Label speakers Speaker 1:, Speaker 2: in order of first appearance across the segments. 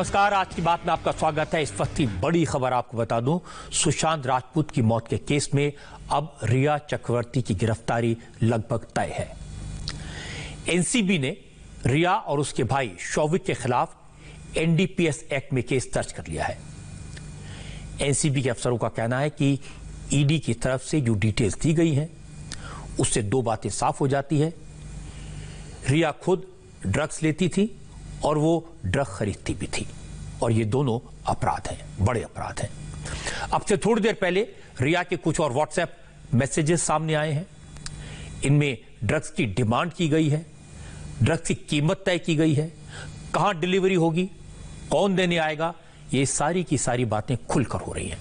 Speaker 1: नमस्कार, आज की बात में आपका स्वागत है। इस वक्त की बड़ी खबर आपको बता दूं, सुशांत राजपूत की मौत के केस में अब रिया चक्रवर्ती की गिरफ्तारी लगभग तय है। एनसीबी ने रिया और उसके भाई शौविक के खिलाफ एनडीपीएस एक्ट में केस दर्ज कर लिया है। एनसीबी के अफसरों का कहना है कि ईडी की तरफ से जो डिटेल्स दी गई हैं उससे दो बातें साफ हो जाती है। रिया खुद ड्रग्स लेती थी और वो ड्रग खरीदती भी थी, और ये दोनों अपराध हैं, बड़े अपराध हैं। अब से थोड़ी देर पहले रिया के कुछ और व्हाट्सएप मैसेजेस सामने आए हैं। इनमें ड्रग्स की डिमांड की गई है, ड्रग्स की कीमत तय की गई है, कहां डिलीवरी होगी, कौन देने आएगा, ये सारी की सारी बातें खुलकर हो रही हैं।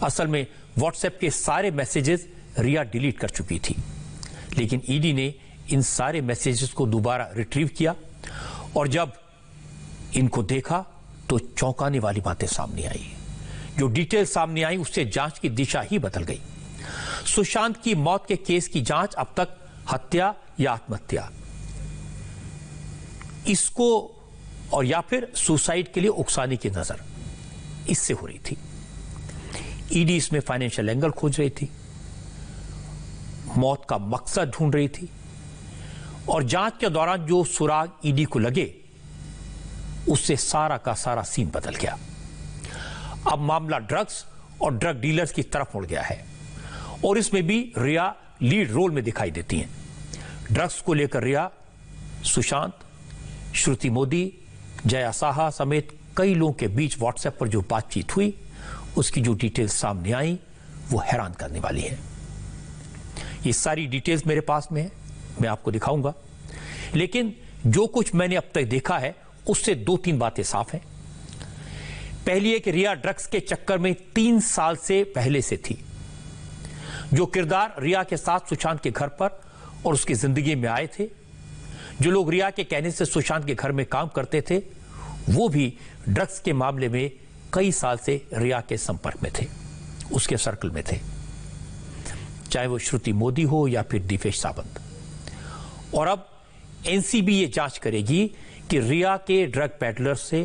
Speaker 1: असल में व्हाट्सएप के सारे मैसेजेस रिया डिलीट कर चुकी थी, लेकिन ईडी ने इन सारे मैसेजेस को दोबारा रिट्रीव किया और जब इनको देखा तो चौंकाने वाली बातें सामने आई। जो डिटेल सामने आई उससे जांच की दिशा ही बदल गई। सुशांत की मौत के केस की जांच अब तक हत्या या आत्महत्या, इसको और या फिर सुसाइड के लिए उकसाने की नजर, इससे हो रही थी। ईडी इसमें फाइनेंशियल एंगल खोज रही थी, मौत का मकसद ढूंढ रही थी, और जांच के दौरान जो सुराग ईडी को लगे उससे सारा का सारा सीन बदल गया। अब मामला ड्रग्स और ड्रग डीलर्स की तरफ मुड़ गया है, और इसमें भी रिया लीड रोल में दिखाई देती हैं। ड्रग्स को लेकर रिया, सुशांत, श्रुति मोदी, जया साहा समेत कई लोगों के बीच व्हाट्सएप पर जो बातचीत हुई उसकी जो डिटेल्स सामने आई वो हैरान करने वाली है। ये सारी डिटेल्स मेरे पास में है, मैं आपको दिखाऊंगा, लेकिन जो कुछ मैंने अब तक देखा है उससे दो तीन बातें साफ हैं। पहली है कि रिया ड्रग्स के चक्कर में 3 साल से पहले से थी। जो किरदार रिया के साथ सुशांत के घर पर और उसकी जिंदगी में आए थे, जो लोग रिया के कहने से सुशांत के घर में काम करते थे, वो भी ड्रग्स के मामले में कई साल से रिया के संपर्क में थे, उसके सर्कल में थे, चाहे वो श्रुति मोदी हो या फिर दिवेश सावंत। और अब एनसीबी ये जांच करेगी कि रिया के ड्रग पैडलर से,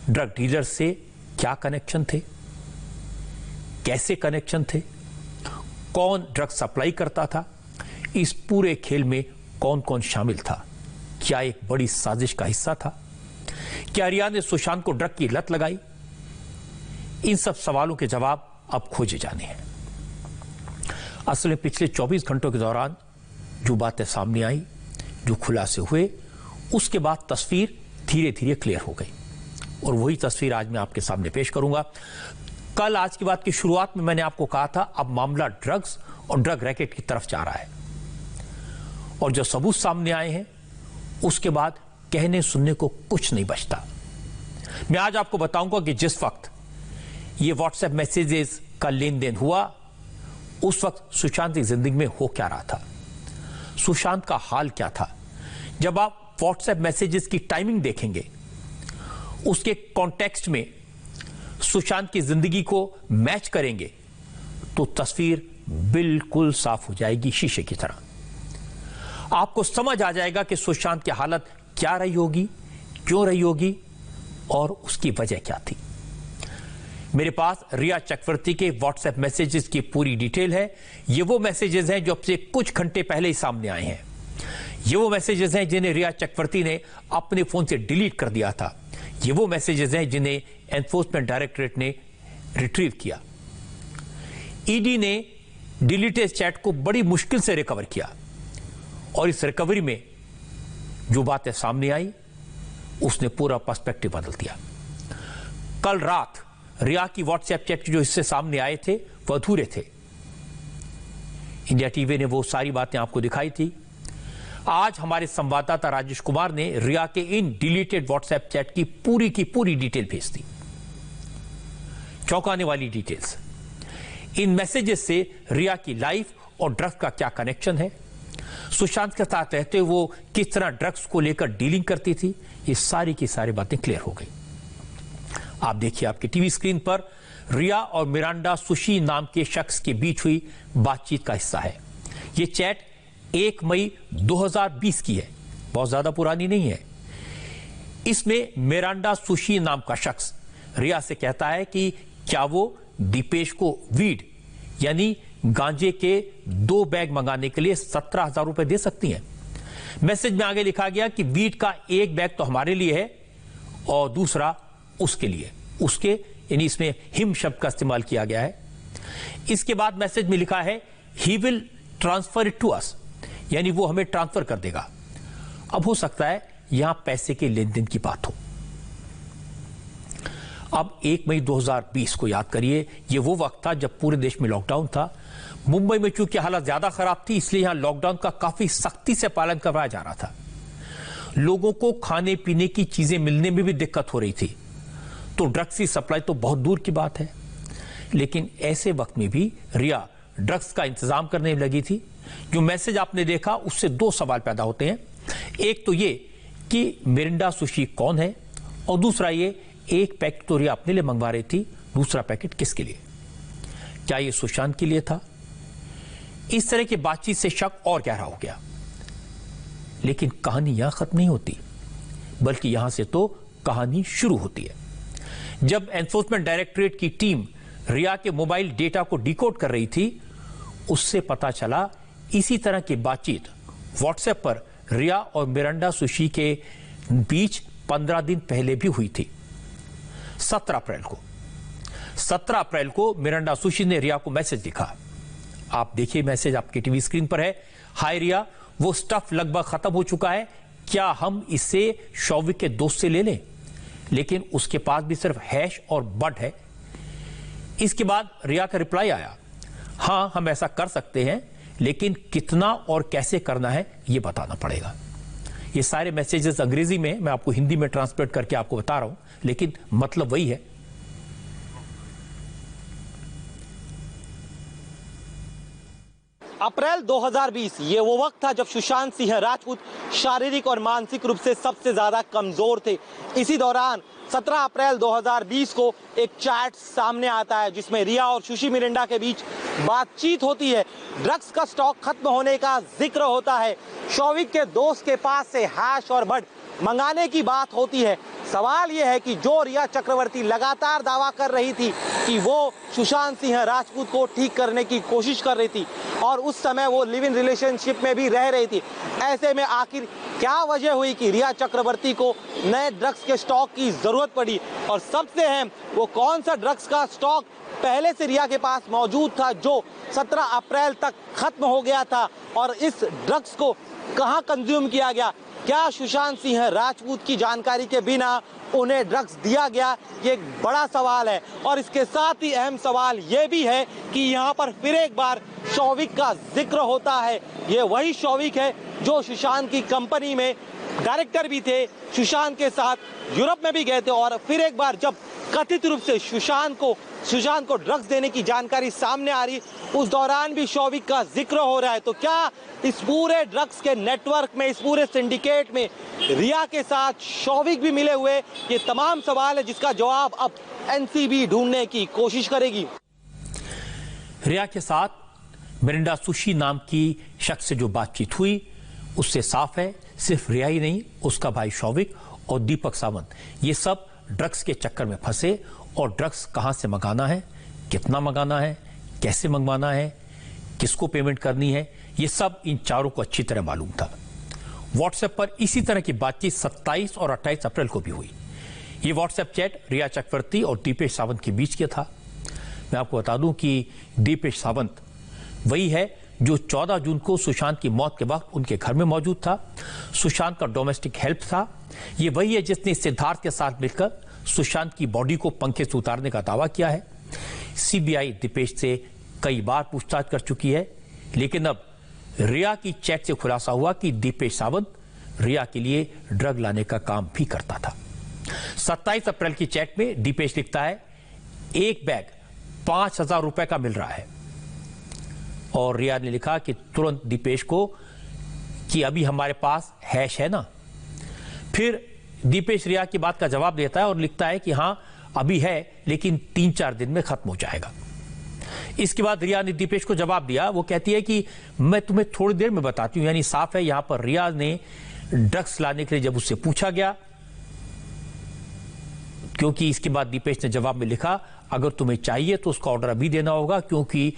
Speaker 1: ड्रग डीलर से क्या कनेक्शन थे, कैसे कनेक्शन थे, कौन ड्रग सप्लाई करता था, इस पूरे खेल में कौन कौन शामिल था, क्या एक बड़ी साजिश का हिस्सा था, क्या रिया ने सुशांत को ड्रग की लत लगाई। इन सब सवालों के जवाब अब खोजे जाने हैं। असल में पिछले 24 घंटों के दौरान जो बातें सामने आई, जो खुलासे हुए, उसके बाद तस्वीर धीरे धीरे क्लियर हो गई, और वही तस्वीर आज मैं आपके सामने पेश करूंगा। कल आज की बात की शुरुआत में मैंने आपको कहा था अब मामला ड्रग्स और ड्रग रैकेट की तरफ जा रहा है, और जो सबूत सामने आए हैं उसके बाद कहने सुनने को कुछ नहीं बचता। मैं आज आपको बताऊंगा कि जिस वक्त ये व्हाट्सएप मैसेजेस का लेन देन हुआ उस वक्त सुशांत की जिंदगी में हो क्या रहा था, सुशांत का हाल क्या था। जब आप व्हाट्सएप मैसेजेस की टाइमिंग देखेंगे, उसके कॉन्टेक्स्ट में सुशांत की जिंदगी को मैच करेंगे, तो तस्वीर बिल्कुल साफ हो जाएगी, शीशे की तरह। आपको समझ आ जाएगा कि सुशांत की हालत क्या रही होगी, क्यों रही होगी, और उसकी वजह क्या थी। मेरे पास रिया चक्रवर्ती के व्हाट्सएप मैसेजेस की पूरी डिटेल है। ये वो मैसेजेस हैं जो अब से कुछ घंटे पहले ही सामने आए हैं। ये वो मैसेजेस हैं जिन्हें रिया चक्रवर्ती ने अपने फोन से डिलीट कर दिया था। ये वो मैसेजेस हैं जिन्हें एनफोर्समेंट डायरेक्टरेट ने रिट्रीव किया। ईडी ने डिलीटेड चैट को बड़ी मुश्किल से रिकवर किया, और इस रिकवरी में जो बातें सामने आई उसने पूरा पर्सपेक्टिव बदल दिया। कल रात रिया की व्हाट्सएप चैट के जो हिस्से सामने आए थे वो अधूरे थे। इंडिया टीवी ने वो सारी बातें आपको दिखाई थी। आज हमारे संवाददाता राजेश कुमार ने रिया के इन डिलीटेड व्हाट्सएप चैट की पूरी डिटेल भेज दी, चौंकाने वाली डिटेल्स। इन मैसेजेस से रिया की लाइफ और ड्रग्स का क्या कनेक्शन है, सुशांत के साथ रहते हुए वो किस तरह ड्रग्स को लेकर डीलिंग करती थी, ये सारी की सारी बातें क्लियर हो गई। आप देखिए आपकी टीवी स्क्रीन पर रिया और मिरांडा सुशी नाम के शख्स के बीच हुई बातचीत का हिस्सा है। यह चैट 1 मई 2020 की है, बहुत ज्यादा पुरानी नहीं है। इसमें मिरांडा सुशी नाम का शख्स रिया से कहता है कि क्या वो दीपेश को वीड यानी गांजे के 2 बैग मंगाने के लिए 17,000 रुपए दे सकती हैं। मैसेज में आगे लिखा गया कि वीड का 1 बैग तो हमारे लिए है और दूसरा उसके लिए, उसके यानी इसमें हिम शब्द का इस्तेमाल किया गया है। इसके बाद मैसेज में लिखा है he will transfer it to us, यानी वो हमें ट्रांसफर कर देगा। अब हो सकता है यहां पैसे के लेन देन की बात हो। अब 1 मई 2020 को याद करिए, यह वो वक्त था जब पूरे देश में लॉकडाउन था। मुंबई में चूंकि हालत ज्यादा खराब थी, इसलिए यहां लॉकडाउन का काफी सख्ती से पालन करवाया जा रहा था। लोगों को खाने पीने की चीजें मिलने में भी दिक्कत हो रही थी, तो ड्रग्स की सप्लाई तो बहुत दूर की बात है। लेकिन ऐसे वक्त में भी रिया ड्रग्स का इंतजाम करने में लगी थी। जो मैसेज आपने देखा उससे 2 सवाल पैदा होते हैं। एक तो ये कि मिरिंडा सुशी कौन है, और दूसरा ये 1 पैकेट तो रिया अपने लिए मंगवा रही थी, दूसरा पैकेट किसके लिए? क्या ये सुशांत के लिए था? इस तरह की बातचीत से शक और गहरा हो गया। लेकिन कहानी यहां खत्म नहीं होती, बल्कि यहां से तो कहानी शुरू होती है। जब एनफोर्समेंट डायरेक्टरेट की टीम रिया के मोबाइल डेटा को डिकोड कर रही थी, उससे पता चला इसी तरह की बातचीत व्हाट्सएप पर रिया और मिरांडा सुशी के बीच 15 दिन पहले भी हुई थी। 17 अप्रैल को मिरांडा सुशी ने रिया को मैसेज लिखा। आप देखिए, मैसेज आपकी टीवी स्क्रीन पर है। हाय रिया, वो स्टफ लगभग खत्म हो चुका है, क्या हम इसे शौविक के दोस्त से ले लें? लेकिन उसके पास भी सिर्फ हैश और बट है। इसके बाद रिया का रिप्लाई आया, हां हम ऐसा कर सकते हैं, लेकिन कितना और कैसे करना है यह बताना पड़ेगा। ये सारे मैसेजेस अंग्रेजी में, मैं आपको हिंदी में ट्रांसलेट करके आपको बता रहा हूं, लेकिन मतलब वही है।
Speaker 2: अप्रैल 2020 ये वो वक्त था जब सुशांत सिंह राजपूत शारीरिक और मानसिक रूप से सबसे ज्यादा कमजोर थे। इसी दौरान 17 अप्रैल 2020 को एक चैट सामने आता है जिसमें रिया और सुशी मिरिंडा के बीच बातचीत होती है। ड्रग्स का स्टॉक खत्म होने का जिक्र होता है। शौविक के दोस्त के पास से हैश और बड मंगाने की बात होती है। सवाल यह है कि जो रिया चक्रवर्ती लगातार दावा कर रही थी कि वो सुशांत सिंह राजपूत को ठीक करने की कोशिश कर रही थी और उस समय वो लिव इन रिलेशनशिप में भी रह रही थी, ऐसे में आखिर क्या वजह हुई कि रिया चक्रवर्ती को नए ड्रग्स के स्टॉक की जरूरत पड़ी? और सबसे अहम, वो कौन सा ड्रग्स का स्टॉक पहले से रिया के पास मौजूद था जो 17 अप्रैल तक खत्म हो गया था, और इस ड्रग्स को कहां कंज्यूम किया गया? क्या सुशांत सिंह राजपूत की जानकारी के बिना उन्हें ड्रग्स दिया गया? ये एक बड़ा सवाल है। और इसके साथ ही अहम सवाल ये भी है कि यहाँ पर फिर एक बार शौविक का जिक्र होता है। ये वही शौविक है जो सुशांत की कंपनी में डायरेक्टर भी थे, सुशांत के साथ यूरोप में भी गए थे, और फिर एक बार जब कथित रूप से सुशांत को ड्रग्स देने की जानकारी सामने आ रही, उस दौरान भी शौविक का जिक्र हो रहा है। तो क्या इस पूरे ड्रग्स के नेटवर्क में, इस पूरे सिंडिकेट में रिया के साथ शौविक भी मिले हुए? ये तमाम सवाल है जिसका जवाब अब एनसीबी ढूंढने की कोशिश करेगी।
Speaker 1: रिया के साथ मिरिंडा सुशी नाम की शख्स से जो बातचीत हुई, उससे साफ है सिर्फ रिया ही नहीं, उसका भाई शौविक और दीपक सावंत, ये सब ड्रग्स के चक्कर में फंसे। और ड्रग्स कहां से मंगाना है, कितना मंगाना है, कैसे मंगवाना है, किसको पेमेंट करनी है, ये सब इन चारों को अच्छी तरह मालूम था। व्हाट्सएप पर इसी तरह की बातचीत 27 और 28 अप्रैल को भी हुई। ये व्हाट्सएप चैट रिया चक्रवर्ती और दीपेश सावंत के बीच का था। मैं आपको बता दूं कि दीपेश सावंत वही है जो 14 जून को सुशांत की मौत के वक्त उनके घर में मौजूद था। सुशांत का डोमेस्टिक हेल्प था। ये वही है जिसने सिद्धार्थ के साथ मिलकर सुशांत की बॉडी को पंखे से उतारने का दावा किया है। सीबीआई दीपेश से कई बार पूछताछ कर चुकी है, लेकिन अब रिया की चैट से खुलासा हुआ कि दीपेश सावंत रिया के लिए ड्रग लाने का काम भी करता था। 27 अप्रैल की चैट में दीपेश लिखता है, 1 बैग 5,000 रुपए का मिल रहा है। और रिया ने लिखा कि तुरंत दीपेश को कि अभी हमारे पास हैश है ना। फिर दीपेश रिया की बात का जवाब देता है और लिखता है कि हां अभी है, लेकिन 3-4 दिन में खत्म हो जाएगा। इसके बाद रिया ने दीपेश को जवाब दिया। वो कहती है कि मैं तुम्हें थोड़ी देर में बताती हूं। यानी साफ है यहां पर रिया ने ड्रग्स लाने के लिए जब उससे पूछा गया क्योंकि इसके बाद दीपेश ने जवाब में लिखा, अगर तुम्हें चाहिए तो उसका ऑर्डर अभी देना होगा क्योंकि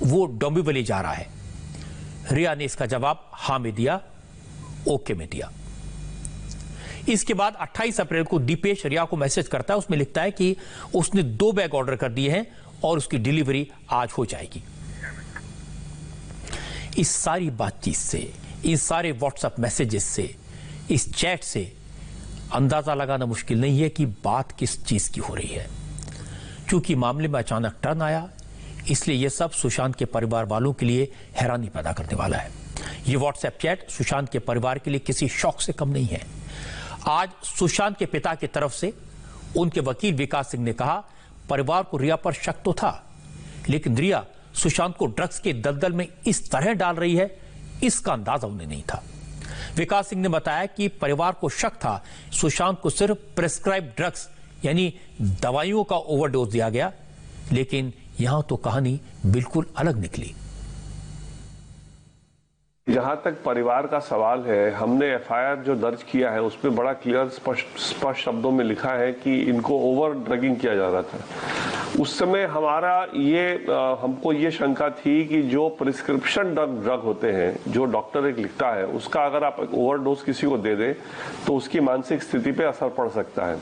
Speaker 1: वो डोंबिवली जा रहा है। रिया ने इसका जवाब हां में दिया, ओके में दिया। इसके बाद 28 अप्रैल को दीपेश रिया को मैसेज करता है, उसमें लिखता है कि उसने 2 बैग ऑर्डर कर दिए हैं और उसकी डिलीवरी आज हो जाएगी। इस सारी बातचीत से, इस सारे व्हाट्सएप मैसेजेस से, इस चैट से अंदाजा लगाना मुश्किल नहीं है कि बात किस चीज की हो रही है। क्योंकि मामले में अचानक टर्न आया, इसलिए यह सब सुशांत के परिवार वालों के लिए हैरानी पैदा करने वाला है। यह व्हाट्सएप चैट सुशांत के परिवार के लिए किसी शौक से कम नहीं है। आज सुशांत के पिता की तरफ से उनके वकील विकास सिंह ने कहा, परिवार को रिया पर शक तो था, लेकिन रिया सुशांत को ड्रग्स के दलदल में इस तरह डाल रही है, इसका अंदाजा उन्हें नहीं था। विकास सिंह ने बताया कि परिवार को शक था सुशांत को सिर्फ प्रेस्क्राइब ड्रग्स यानी दवाइयों का ओवरडोज दिया गया, लेकिन यहां तो कहानी बिल्कुल अलग निकली।
Speaker 3: जहां तक परिवार का सवाल है, हमने एफआईआर जो दर्ज किया है उसमें बड़ा क्लियर स्पष्ट शब्दों में लिखा है कि इनको ओवर ड्रगिंग किया जा रहा था। उस समय हमको ये शंका थी कि जो प्रिस्क्रिप्शन ड्रग होते हैं, जो डॉक्टर एक लिखता है, उसका अगर आप ओवरडोज किसी को दे दें तो उसकी मानसिक स्थिति पे असर पड़ सकता है।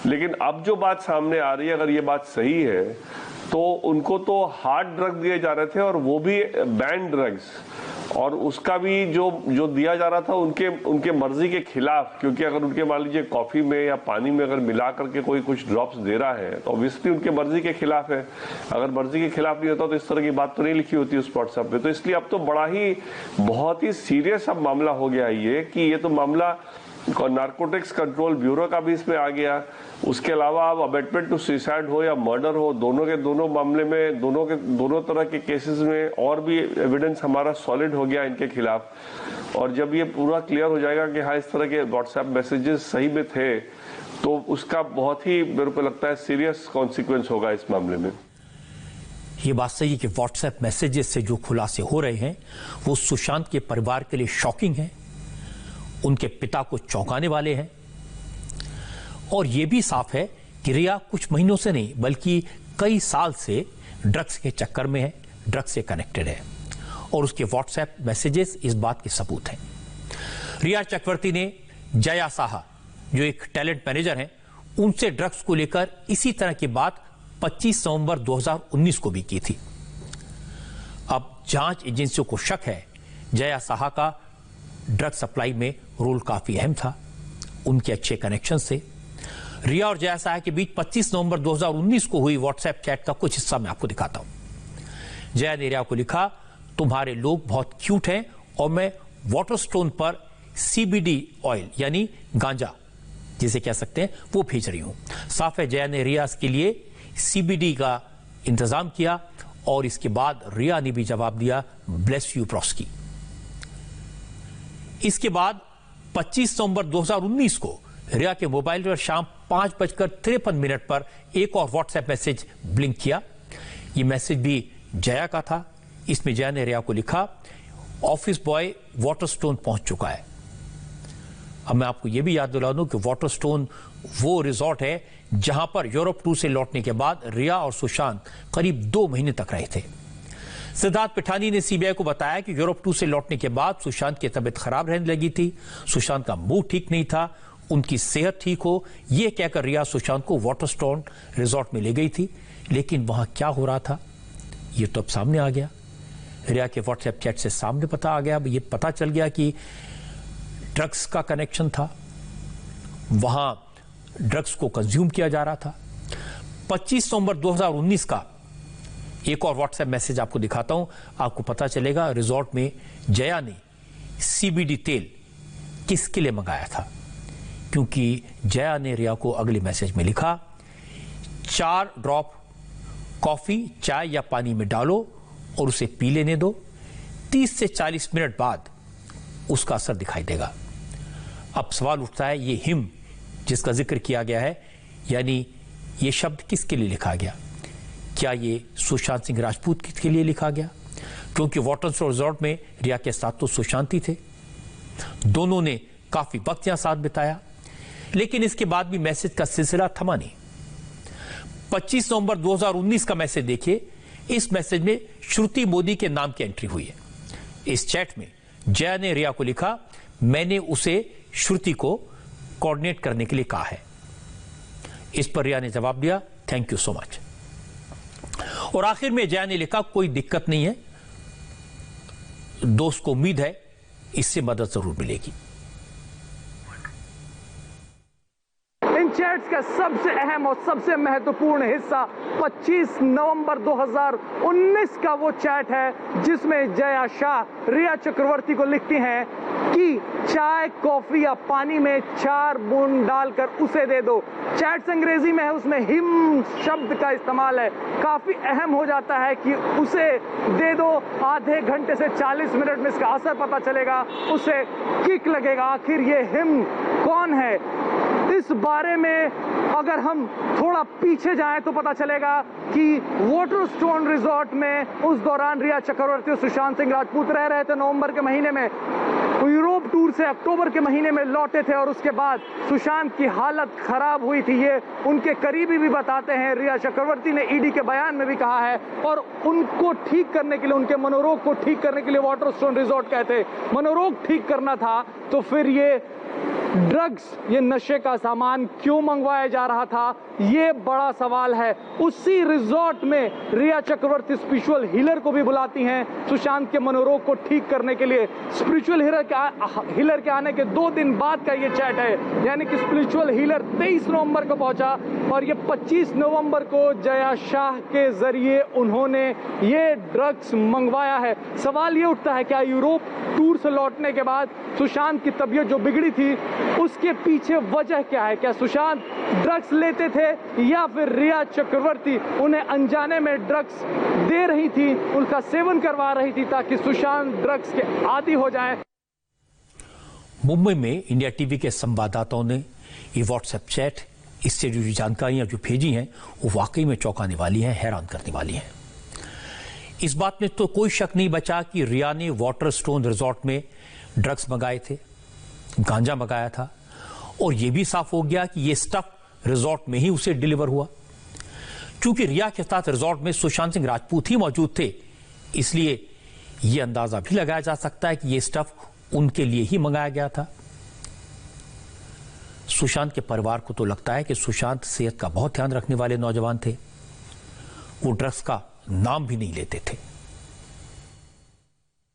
Speaker 3: लेकिन अब जो बात सामने आ रही है, अगर ये बात सही है तो उनको तो हार्ड ड्रग दिए जा रहे थे और वो भी बैंड ड्रग्स, और उसका भी जो दिया जा रहा था उनके मर्जी के खिलाफ। क्योंकि अगर उनके मान लीजिए कॉफी में या पानी में अगर मिला करके कोई कुछ ड्रॉप्स दे रहा है तो ऑब्वियसली उनके मर्जी के खिलाफ है। अगर मर्जी के खिलाफ नहीं होता तो इस तरह की बात तो नहीं लिखी होती उस व्हाट्सएप पे। तो इसलिए अब तो बहुत ही सीरियस अब मामला हो गया ये कि ये तो मामला नारकोटिक्स कंट्रोल ब्यूरो का भी इसमें आ गया। उसके अलावा अब अबेटमेंट टू सुसाइड हो या मर्डर हो, दोनों मामले में दोनों तरह के केसेस में और भी एविडेंस हमारा सॉलिड हो गया इनके खिलाफ। और जब ये पूरा क्लियर हो जाएगा कि हाँ इस तरह के व्हाट्सएप मैसेजेस सही में थे, तो उसका बहुत ही मेरे को लगता है सीरियस कॉन्सिक्वेंस होगा इस मामले में।
Speaker 1: ये बात सही है कि व्हाट्सएप मैसेजेस से जो खुलासे हो रहे हैं वो सुशांत के परिवार के लिए शॉकिंग है, उनके पिता को चौंकाने वाले हैं। और यह भी साफ है कि रिया कुछ महीनों से नहीं बल्कि कई साल से ड्रग्स के चक्कर में है, ड्रग्स से कनेक्टेड है, और उसके व्हाट्सएप मैसेजेस इस बात के सबूत हैं। रिया चक्रवर्ती ने जया साहा, जो एक टैलेंट मैनेजर हैं, उनसे ड्रग्स को लेकर इसी तरह की बात 25 नवंबर 2019 को भी की थी। अब जांच एजेंसियों को शक है जया साहा का ड्रग सप्लाई में रोल काफी अहम था, उनके अच्छे कनेक्शन से। रिया और जया साहा के बीच 25 नवंबर 2019 को हुई व्हाट्सएप चैट का कुछ हिस्सा मैं आपको दिखाता हूं। जया ने रिया को लिखा, तुम्हारे लोग बहुत क्यूट हैं और मैं वाटरस्टोन पर CBD ऑयल यानी गांजा जिसे कह सकते हैं वो भेज रही हूं। साफ है जया ने रिया के लिए CBD का इंतजाम किया और इसके बाद रिया ने भी जवाब दिया, ब्लेस यू ब्रोस्की। इसके बाद 25 नवंबर 2019 को रिया के मोबाइल पर शाम 5:53 पर एक और व्हाट्सएप मैसेज ब्लिंक किया। यह मैसेज भी जया का था। इसमें जया ने रिया को लिखा, ऑफिस बॉय वाटरस्टोन पहुंच चुका है। अब मैं आपको यह भी याद दिला दूं कि वाटरस्टोन वो रिजॉर्ट है जहां पर यूरोप टूर से लौटने के बाद रिया और सुशांत करीब 2 महीने तक रहे थे। सिद्धार्थ पिठानी ने सीबीआई को बताया कि यूरोप टूर से लौटने के बाद सुशांत की तबीयत खराब रहने लगी थी, सुशांत का मूड ठीक नहीं था, उनकी सेहत ठीक हो यह कहकर रिया सुशांत को वाटरस्टोन रिजॉर्ट में ले गई थी। लेकिन वहां क्या हो रहा था यह तो अब सामने आ गया। रिया के व्हाट्सएप चैट से सामने पता आ गया, यह पता चल गया कि ड्रग्स का कनेक्शन था, वहां ड्रग्स को कंज्यूम किया जा रहा था। 25 नवंबर 2019 का एक और व्हाट्सएप मैसेज आपको दिखाता हूं, आपको पता चलेगा रिजॉर्ट में जया ने CBD तेल किसके लिए मंगाया था। क्योंकि जया ने रिया को अगले मैसेज में लिखा, 4 ड्रॉप कॉफी चाय या पानी में डालो और उसे पी लेने दो, 30 से 40 मिनट बाद उसका असर दिखाई देगा। अब सवाल उठता है ये हिम जिसका जिक्र किया गया है, यानी ये शब्द किसके लिए लिखा गया? क्या ये सुशांत सिंह राजपूत के लिए लिखा गया? क्योंकि वाटरस्टोन रिजॉर्ट में रिया के साथ तो सुशांत ही थे, दोनों ने काफी वक्त यहां साथ बिताया। लेकिन इसके बाद भी मैसेज का सिलसिला थमा नहीं। 25 नवंबर 2019 का मैसेज देखिए। इस मैसेज में श्रुति मोदी के नाम की एंट्री हुई है। इस चैट में जया ने रिया को लिखा, मैंने उसे श्रुति को कोऑर्डिनेट करने के लिए कहा है। इस पर रिया ने जवाब दिया, थैंक यू सो मच। और आखिर में जया ने लिखा, कोई दिक्कत नहीं है, दोस्त को उम्मीद है इससे मदद जरूर मिलेगी।
Speaker 4: चैट्स का सबसे अहम और सबसे महत्वपूर्ण हिस्सा 25 नवंबर 2019 का वो चैट है जिसमें जया शाह रिया चक्रवर्ती को लिखती हैं कि चाय, कॉफी या पानी में 4 बूंद डालकर उसे दे दो। चैट्स अंग्रेजी में है, उसमें हिम शब्द का इस्तेमाल है। काफी अहम हो जाता है कि उसे दे दो। आधे घंटे से 40 मिनट में इसका असर पता चलेगा, उसे किक लगेगा। आखिर ये हिम कौन है, इस बारे में अगर हम थोड़ा पीछे जाएं तो पता चलेगा कि वाटरस्टोन रिजॉर्ट में उस दौरान रिया चक्रवर्ती और सुशांत सिंह राजपूत रह रहे थे। नवंबर के महीने में यूरोप टूर से अक्टूबर के महीने में लौटे थे और उसके बाद सुशांत की हालत खराब हुई थी। ये उनके करीबी भी बताते हैं। रिया चक्रवर्ती ने ईडी के बयान में भी कहा है। और उनको ठीक करने के लिए, उनके मनोरोग को ठीक करने के लिए वाटरस्टोन रिजॉर्ट कहते। मनोरोग ठीक करना था तो फिर ये ड्रग्स, ये नशे का सामान क्यों मंगवाया जा रहा था, ये बड़ा सवाल है। उसी रिजॉर्ट में रिया चक्रवर्ती स्पिरिचुअल हीलर को भी बुलाती हैं सुशांत के मनोरोग को ठीक करने के लिए। स्पिरिचुअल हीलर के आने के 2 दिन बाद का ये चैट है, यानी कि स्पिरिचुअल हीलर 23 नवंबर को पहुंचा और ये 25 नवंबर को जया शाह के जरिए उन्होंने ये ड्रग्स मंगवाया है। सवाल ये उठता है, क्या यूरोप टूर से लौटने के बाद सुशांत की तबीयत जो बिगड़ी थी उसके पीछे वजह क्या है? क्या सुशांत ड्रग्स लेते थे या फिर रिया चक्रवर्ती उन्हें अनजाने में ड्रग्स दे रही थी, उनका सेवन करवा रही थी ताकि सुशांत ड्रग्स के आदी हो जाए?
Speaker 1: मुंबई में इंडिया टीवी के संवाददाताओं ने ये व्हाट्सएप चैट, इससे जुड़ी जानकारियां जो भेजी हैं वो वाकई में चौंकाने वाली हैं, हैरान करने वाली हैं। इस बात में तो कोई शक नहीं बचा कि रिया ने वाटरस्टोन रिजॉर्ट में ड्रग्स मंगाए थे, गांजा मंगाया था। और यह भी साफ हो गया कि यह स्टफ रिजॉर्ट में ही उसे डिलीवर हुआ। क्योंकि रिया के साथ रिजॉर्ट में सुशांत सिंह राजपूत ही मौजूद थे, इसलिए यह अंदाजा भी लगाया जा सकता है कि यह स्टफ उनके लिए ही मंगाया गया था। सुशांत के परिवार को तो लगता है कि सुशांत सेहत का बहुत ध्यान रखने वाले नौजवान थे, वो ड्रग्स का नाम भी नहीं लेते थे।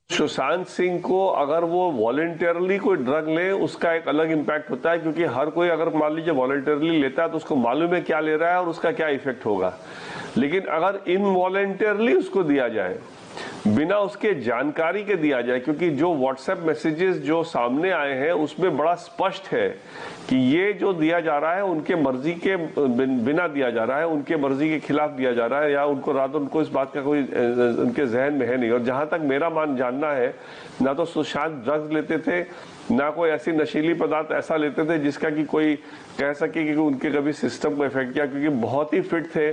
Speaker 3: सुशांत सिंह को अगर वो वॉलंटियरली कोई ड्रग ले उसका एक अलग इंपैक्ट होता है, क्योंकि हर कोई अगर मान लीजिए वॉलंटियरली लेता है तो उसको मालूम है क्या ले रहा है और उसका क्या इफेक्ट होगा। लेकिन अगर इनवॉलंटियरली उसको दिया जाए, बिना उसके जानकारी के दिया जाए, क्योंकि जो व्हाट्सएप मैसेजेस जो सामने आए हैं उसमें बड़ा स्पष्ट है कि ये जो दिया जा रहा है उनके मर्जी के बिना दिया जा रहा है, उनके मर्जी के खिलाफ दिया जा रहा है, या उनको रात उनको इस बात का कोई उनके जहन में है नहीं। और जहां तक मेरा जानना है, ना तो सुशांत ड्रग्स लेते थे, ना कोई ऐसी नशीली पदार्थ ऐसा लेते थे जिसका कि कोई कह सके कि उनके कभी सिस्टम को इफेक्ट किया, क्योंकि बहुत ही फिट थे,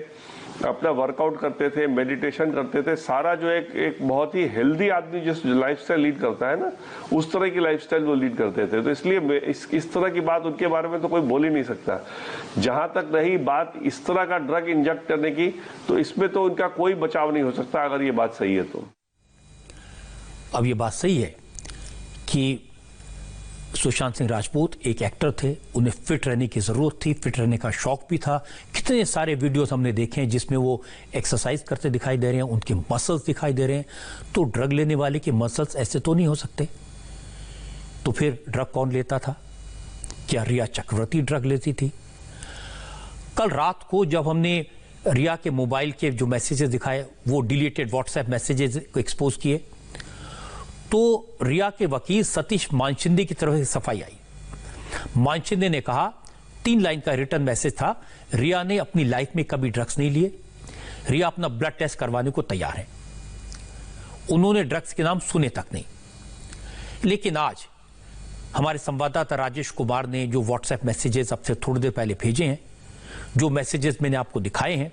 Speaker 3: अपना वर्कआउट करते थे, मेडिटेशन करते थे, सारा जो एक बहुत ही हेल्दी आदमी जिस लाइफस्टाइल लीड करता है ना, उस तरह की लाइफस्टाइल वो लीड करते थे। तो इसलिए इस तरह की बात उनके बारे में तो कोई बोल ही नहीं सकता। जहां तक रही बात इस तरह का ड्रग इंजेक्ट करने की, तो इसमें तो उनका कोई बचाव नहीं हो सकता अगर ये बात सही है तो।
Speaker 1: अब ये बात सही है कि सुशांत सिंह राजपूत एक एक्टर थे, उन्हें फिट रहने की जरूरत थी, फिट रहने का शौक भी था। कितने सारे वीडियोस हमने देखे हैं जिसमें वो एक्सरसाइज करते दिखाई दे रहे हैं, उनके मसल्स दिखाई दे रहे हैं। तो ड्रग लेने वाले के मसल्स ऐसे तो नहीं हो सकते। तो फिर ड्रग कौन लेता था? क्या रिया चक्रवर्ती ड्रग लेती थी? कल रात को जब हमने रिया के मोबाइल के जो मैसेजेस दिखाए, वो डिलीटेड व्हाट्सएप मैसेजेस को एक्सपोज किए, तो रिया के वकील सतीश मानशिंदे की तरफ से सफाई आई। मानशिंदे ने कहा, 3 लाइन का रिटर्न मैसेज था, रिया ने अपनी लाइफ में कभी ड्रग्स नहीं लिए, रिया अपना ब्लड टेस्ट करवाने को तैयार है, उन्होंने ड्रग्स के नाम सुने तक नहीं। लेकिन आज हमारे संवाददाता राजेश कुमार ने जो व्हाट्सएप मैसेजेस अब से थोड़ी देर पहले भेजे हैं, जो मैसेजेस मैंने आपको दिखाए हैं,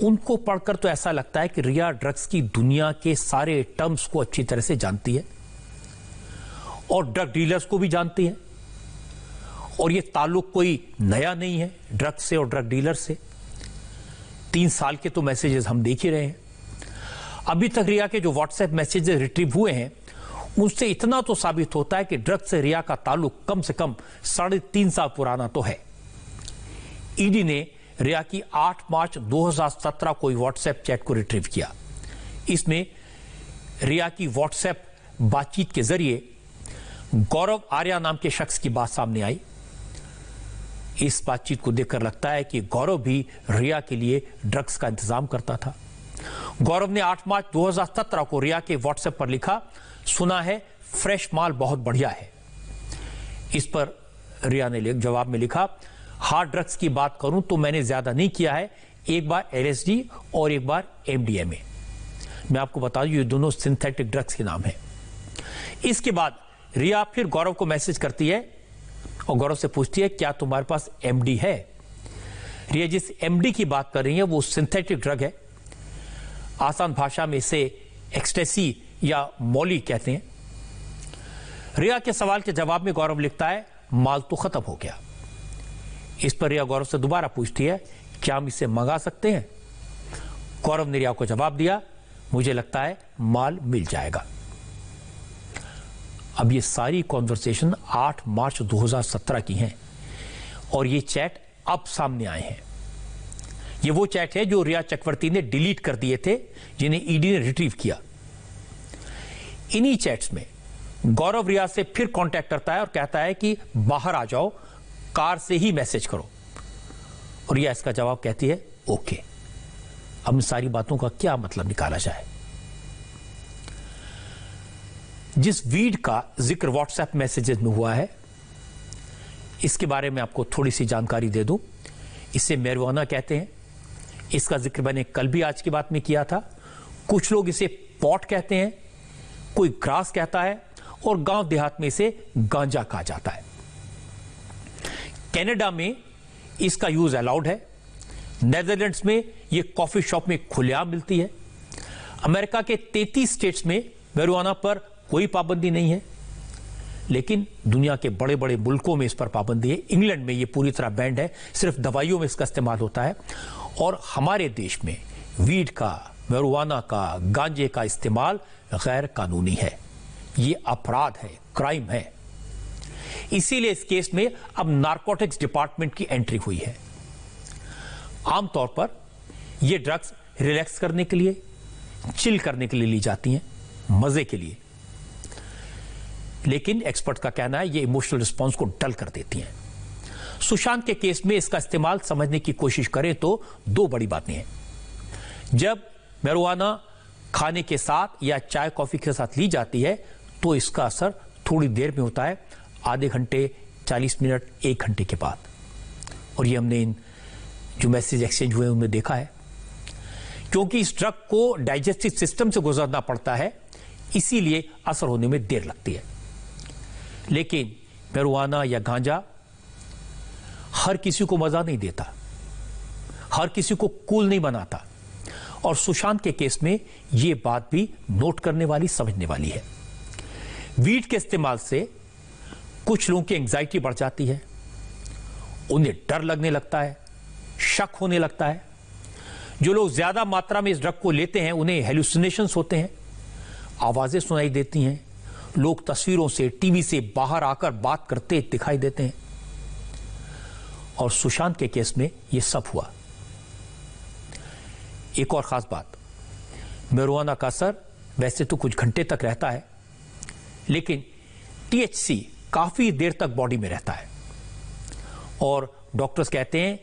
Speaker 1: उनको पढ़कर तो ऐसा लगता है कि रिया ड्रग्स की दुनिया के सारे टर्म्स को अच्छी तरह से जानती है और ड्रग डीलर्स को भी जानती है और ये ताल्लुक कोई नया नहीं है ड्रग से और ड्रग डीलर से। 3 साल के तो मैसेजेस हम देख ही रहे हैं। अभी तक रिया के जो व्हाट्सएप मैसेजेस रिट्रीव हुए हैं उनसे इतना तो साबित होता है कि ड्रग से रिया का ताल्लुक कम से कम 3.5 साल पुराना तो है। ईडी ने रिया की 8 मार्च 2017 को व्हाट्सएप चैट को रिट्रीव किया। इसमें रिया की व्हाट्सएप बातचीत के जरिए गौरव आर्या नाम के शख्स की बात सामने आई। इस बातचीत को देखकर लगता है कि गौरव भी रिया के लिए ड्रग्स का इंतजाम करता था। गौरव ने 8 मार्च 2017 को रिया के व्हाट्सएप पर लिखा, सुना है फ्रेश माल बहुत बढ़िया है। इस पर रिया ने जवाब में लिखा, हार्ड ड्रग्स की बात करूं तो मैंने ज्यादा नहीं किया है, एक बार LSD और एक बार MDMA। मैं आपको बता दूं ये दोनों सिंथेटिक ड्रग्स के नाम है। इसके बाद रिया फिर गौरव को मैसेज करती है और गौरव से पूछती है, क्या तुम्हारे पास MD है? रिया जिस MD की बात कर रही है वो सिंथेटिक ड्रग है। आसान भाषा में इसे एक्सटेसी या मौली कहते हैं। रिया के सवाल के जवाब में गौरव लिखता है, माल तो खत्म हो गया। इस पर रिया गौरव से दोबारा पूछती है, क्या हम इसे मंगा सकते हैं? गौरव ने रिया को जवाब दिया, मुझे लगता है माल मिल जाएगा। अब ये सारी कॉन्वर्सेशन 8 मार्च 2017 की हैं और ये चैट अब सामने आए हैं। ये वो चैट है जो रिया चक्रवर्ती ने डिलीट कर दिए थे, जिन्हें ईडी ने रिट्रीव किया। इन्हीं चैट्स में गौरव रिया से फिर कांटेक्ट करता है और कहता है कि बाहर आ जाओ, कार से ही मैसेज करो। और रिया इसका जवाब कहती है, ओके। अब इन सारी बातों का क्या मतलब निकाला जाए? जिस वीड का जिक्र व्हाट्सएप मैसेजेस में हुआ है, इसके बारे में आपको थोड़ी सी जानकारी दे दूं। इसे मैरिजुआना कहते हैं। इसका जिक्र मैंने कल भी आज की बात में किया था। कुछ लोग इसे पॉट कहते हैं, कोई ग्रास कहता है और गांव देहात में इसे गांजा कहा जाता है। कनाडा में इसका यूज अलाउड है। नेदरलैंड्स में यह कॉफी शॉप में खुलेआम मिलती है। अमेरिका के 33 स्टेट्स में मैरिजुआना पर कोई पाबंदी नहीं है, लेकिन दुनिया के बड़े बड़े मुल्कों में इस पर पाबंदी है। इंग्लैंड में यह पूरी तरह बैंड है, सिर्फ दवाइयों में इसका इस्तेमाल होता है। और हमारे देश में वीड का, मैरिजुआना का, गांजे का इस्तेमाल गैर कानूनी है। यह अपराध है, क्राइम है। इसीलिए इस केस में अब नारकोटिक्स डिपार्टमेंट की एंट्री हुई है। आमतौर पर यह ड्रग्स रिलैक्स करने के लिए, चिल करने के लिए ली जाती हैं, मजे के लिए। लेकिन एक्सपर्ट का कहना है ये इमोशनल रिस्पॉन्स को डल कर देती हैं। सुशांत के केस में इसका इस्तेमाल समझने की कोशिश करें तो 2 बड़ी बातें हैं। जब मैरिजुआना खाने के साथ या चाय कॉफी के साथ ली जाती है तो इसका असर थोड़ी देर में होता है, आधे घंटे, 40 मिनट, 1 घंटे के बाद। और ये हमने इन जो मैसेज एक्सचेंज हुए उनमें देखा है। क्योंकि इस ड्रग को डाइजेस्टिव सिस्टम से गुजरना पड़ता है, इसीलिए असर होने में देर लगती है। लेकिन मैरिजुआना या गांजा हर किसी को मजा नहीं देता, हर किसी को कूल नहीं बनाता। और सुशांत के केस में यह बात भी नोट करने वाली, समझने वाली है। वीड के इस्तेमाल से कुछ लोगों की एंजाइटी बढ़ जाती है, उन्हें डर लगने लगता है, शक होने लगता है। जो लोग ज्यादा मात्रा में इस ड्रग को लेते हैं उन्हें हेलुसिनेशंस होते हैं, आवाजें सुनाई देती हैं, लोग तस्वीरों से, टीवी से बाहर आकर बात करते दिखाई देते हैं। और सुशांत के केस में यह सब हुआ। एक और खास बात, मैरिजुआना का असर वैसे तो कुछ घंटे तक रहता है, लेकिन THC काफी देर तक बॉडी में रहता है और डॉक्टर्स कहते हैं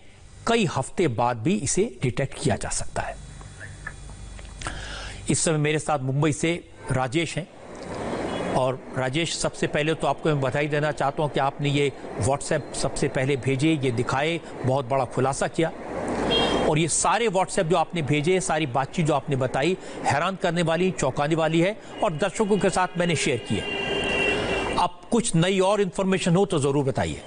Speaker 1: कई हफ्ते बाद भी इसे डिटेक्ट किया जा सकता है। इस समय मेरे साथ मुंबई से राजेश हैं। और राजेश, सबसे पहले तो आपको मैं बधाई देना चाहता हूं कि आपने ये व्हाट्सएप सबसे पहले भेजे, ये दिखाए, बहुत बड़ा खुलासा किया। और ये सारे व्हाट्सएप जो आपने भेजे, सारी बातचीत जो आपने बताई, हैरान करने वाली, चौंकाने वाली है और दर्शकों के साथ मैंने शेयर की है। अब कुछ नई और इंफॉर्मेशन हो तो जरूर बताइए।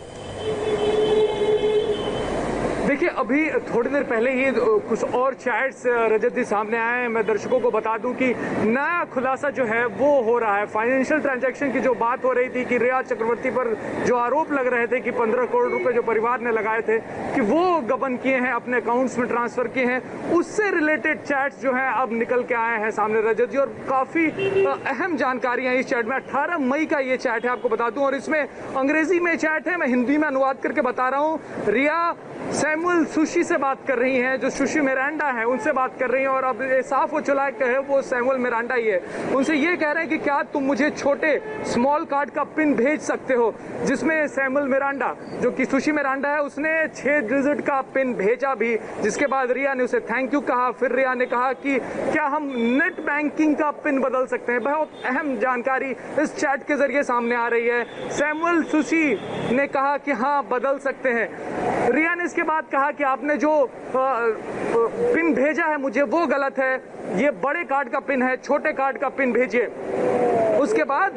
Speaker 4: देखिए, अभी थोड़ी देर पहले ही कुछ और चैट्स रजत जी सामने आए हैं। मैं दर्शकों को बता दूं कि नया खुलासा जो है वो हो रहा है। फाइनेंशियल ट्रांजैक्शन की जो बात हो रही थी कि रिया चक्रवर्ती पर जो आरोप लग रहे थे कि 15 करोड़ रुपए जो परिवार ने लगाए थे कि वो गबन किए हैं, अपने अकाउंट्स में ट्रांसफर किए हैं, उससे रिलेटेड चैट्स जो हैं अब निकल के आए हैं सामने रजत जी। और काफ़ी अहम जानकारियाँ इस चैट में। 18 मई का ये चैट है, आपको बता दूँ। और इसमें अंग्रेजी में चैट है, मैं हिंदी में अनुवाद करके बता रहा हूँ। रिया सैमुअल सुशी से बात कर रही हैं, जो सुशी मिरांडा है उनसे बात कर रही हैं। और अब ये साफ हो चला है वो सैमुअल मिरांडा ही है। उनसे ये कह रहे हैं कि क्या तुम मुझे छोटे स्मॉल कार्ड का पिन भेज सकते हो, जिसमें सैमुअल मिरांडा जो कि सुशी मिरांडा है उसने 6 डिजिट का पिन भेजा भी, जिसके बाद रिया ने उसे थैंक यू कहा। फिर रिया ने कहा कि क्या हम नेट बैंकिंग का पिन बदल सकते हैं। बहुत अहम जानकारी इस चैट के जरिए सामने आ रही है। सैमुअल सुशी ने कहा कि हाँ बदल सकते हैं। रिया ने इसके बाद कहा कि आपने जो पिन भेजा है मुझे वो गलत है, ये बड़े कार्ड का पिन है, छोटे कार्ड का पिन भेजिए। उसके बाद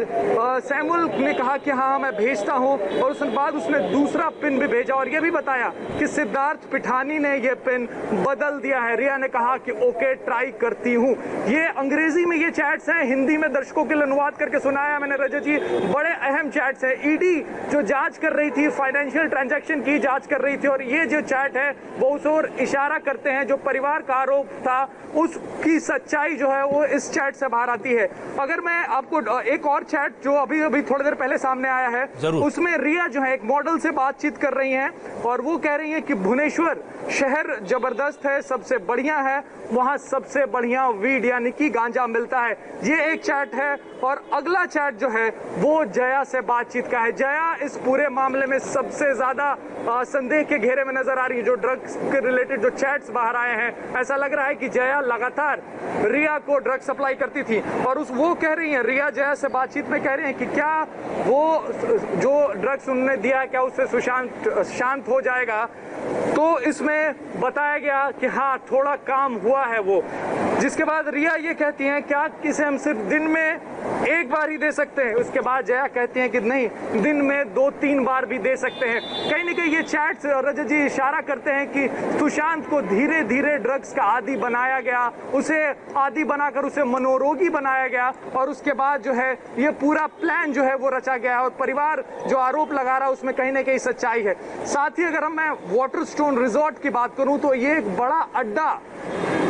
Speaker 4: सैमुअल ने कहा कि हाँ मैं भेजता हूँ। और उसके बाद उसने दूसरा पिन भी भेजा और ये भी बताया कि सिद्धार्थ पिठानी ने ये पिन बदल दिया है। रिया ने कहा कि ओके ट्राई करती हूँ। ये अंग्रेजी में ये चैट्स हैं, हिंदी में दर्शकों के लिए अनुवाद करके सुनाया मैंने रजत जी। बड़े अहम चैट्स हैं। ईडी जो जांच कर रही थी, फाइनेंशियल ट्रांजैक्शन की जांच कर रही थी, और ये जो चैट है वो उस ओर इशारा करते हैं। जो परिवार का आरोप था उसकी सच्चाई जो है वो इस चैट से बाहर आती है। अगर मैं आपको एक और चैट जो अभी थोड़ी देर पहले सामने आया है, उसमें रिया जो है एक मॉडल से बातचीत कर रही हैं और वो कह रही हैं कि भुवनेश्वर शहर जबरदस्त है, सबसे बढ़िया है, वहां सबसे बढ़िया वीड यानी कि गांजा मिलता है। ये एक चैट है। और अगला चैट जो है वो जया से बातचीत का है। जया इस पूरे मामले में सबसे ज्यादा संदेह के घेरे में नजर आ रही है। जो ड्रग्स के रिलेटेड जो चैट्स बाहर आए हैं, ऐसा लग रहा है कि जया लगातार रिया को ड्रग सप्लाई करती थी। और वो कह रही हैं, रिया जया से बातचीत में कह रही हैं कि क्या वो जो ड्रग्स उन्होंने दिया क्या उससे सुशांत शांत हो जाएगा। तो इसमें बताया गया कि हाँ थोड़ा काम हुआ है वो। जिसके बाद रिया ये कहती हैं क्या किसे हम सिर्फ दिन में एक बार ही दे सकते हैं। उसके बाद जया कहती हैं कि नहीं, दिन में 2-3 बार भी दे सकते हैं। कहीं ना कहीं ये चैट्स रजत जी इशारा करते हैं कि सुशांत को धीरे धीरे ड्रग्स का आदी बनाया गया, उसे आदी बनाकर उसे मनोरोगी बनाया गया। और उसके बाद जो है ये पूरा प्लान जो है वो रचा गया। और परिवार जो आरोप लगा रहा है उसमें कहीं ना कहीं सच्चाई है। साथ ही अगर मैं वाटरस्टोन रिजॉर्ट की बात करूं तो ये एक बड़ा अड्डा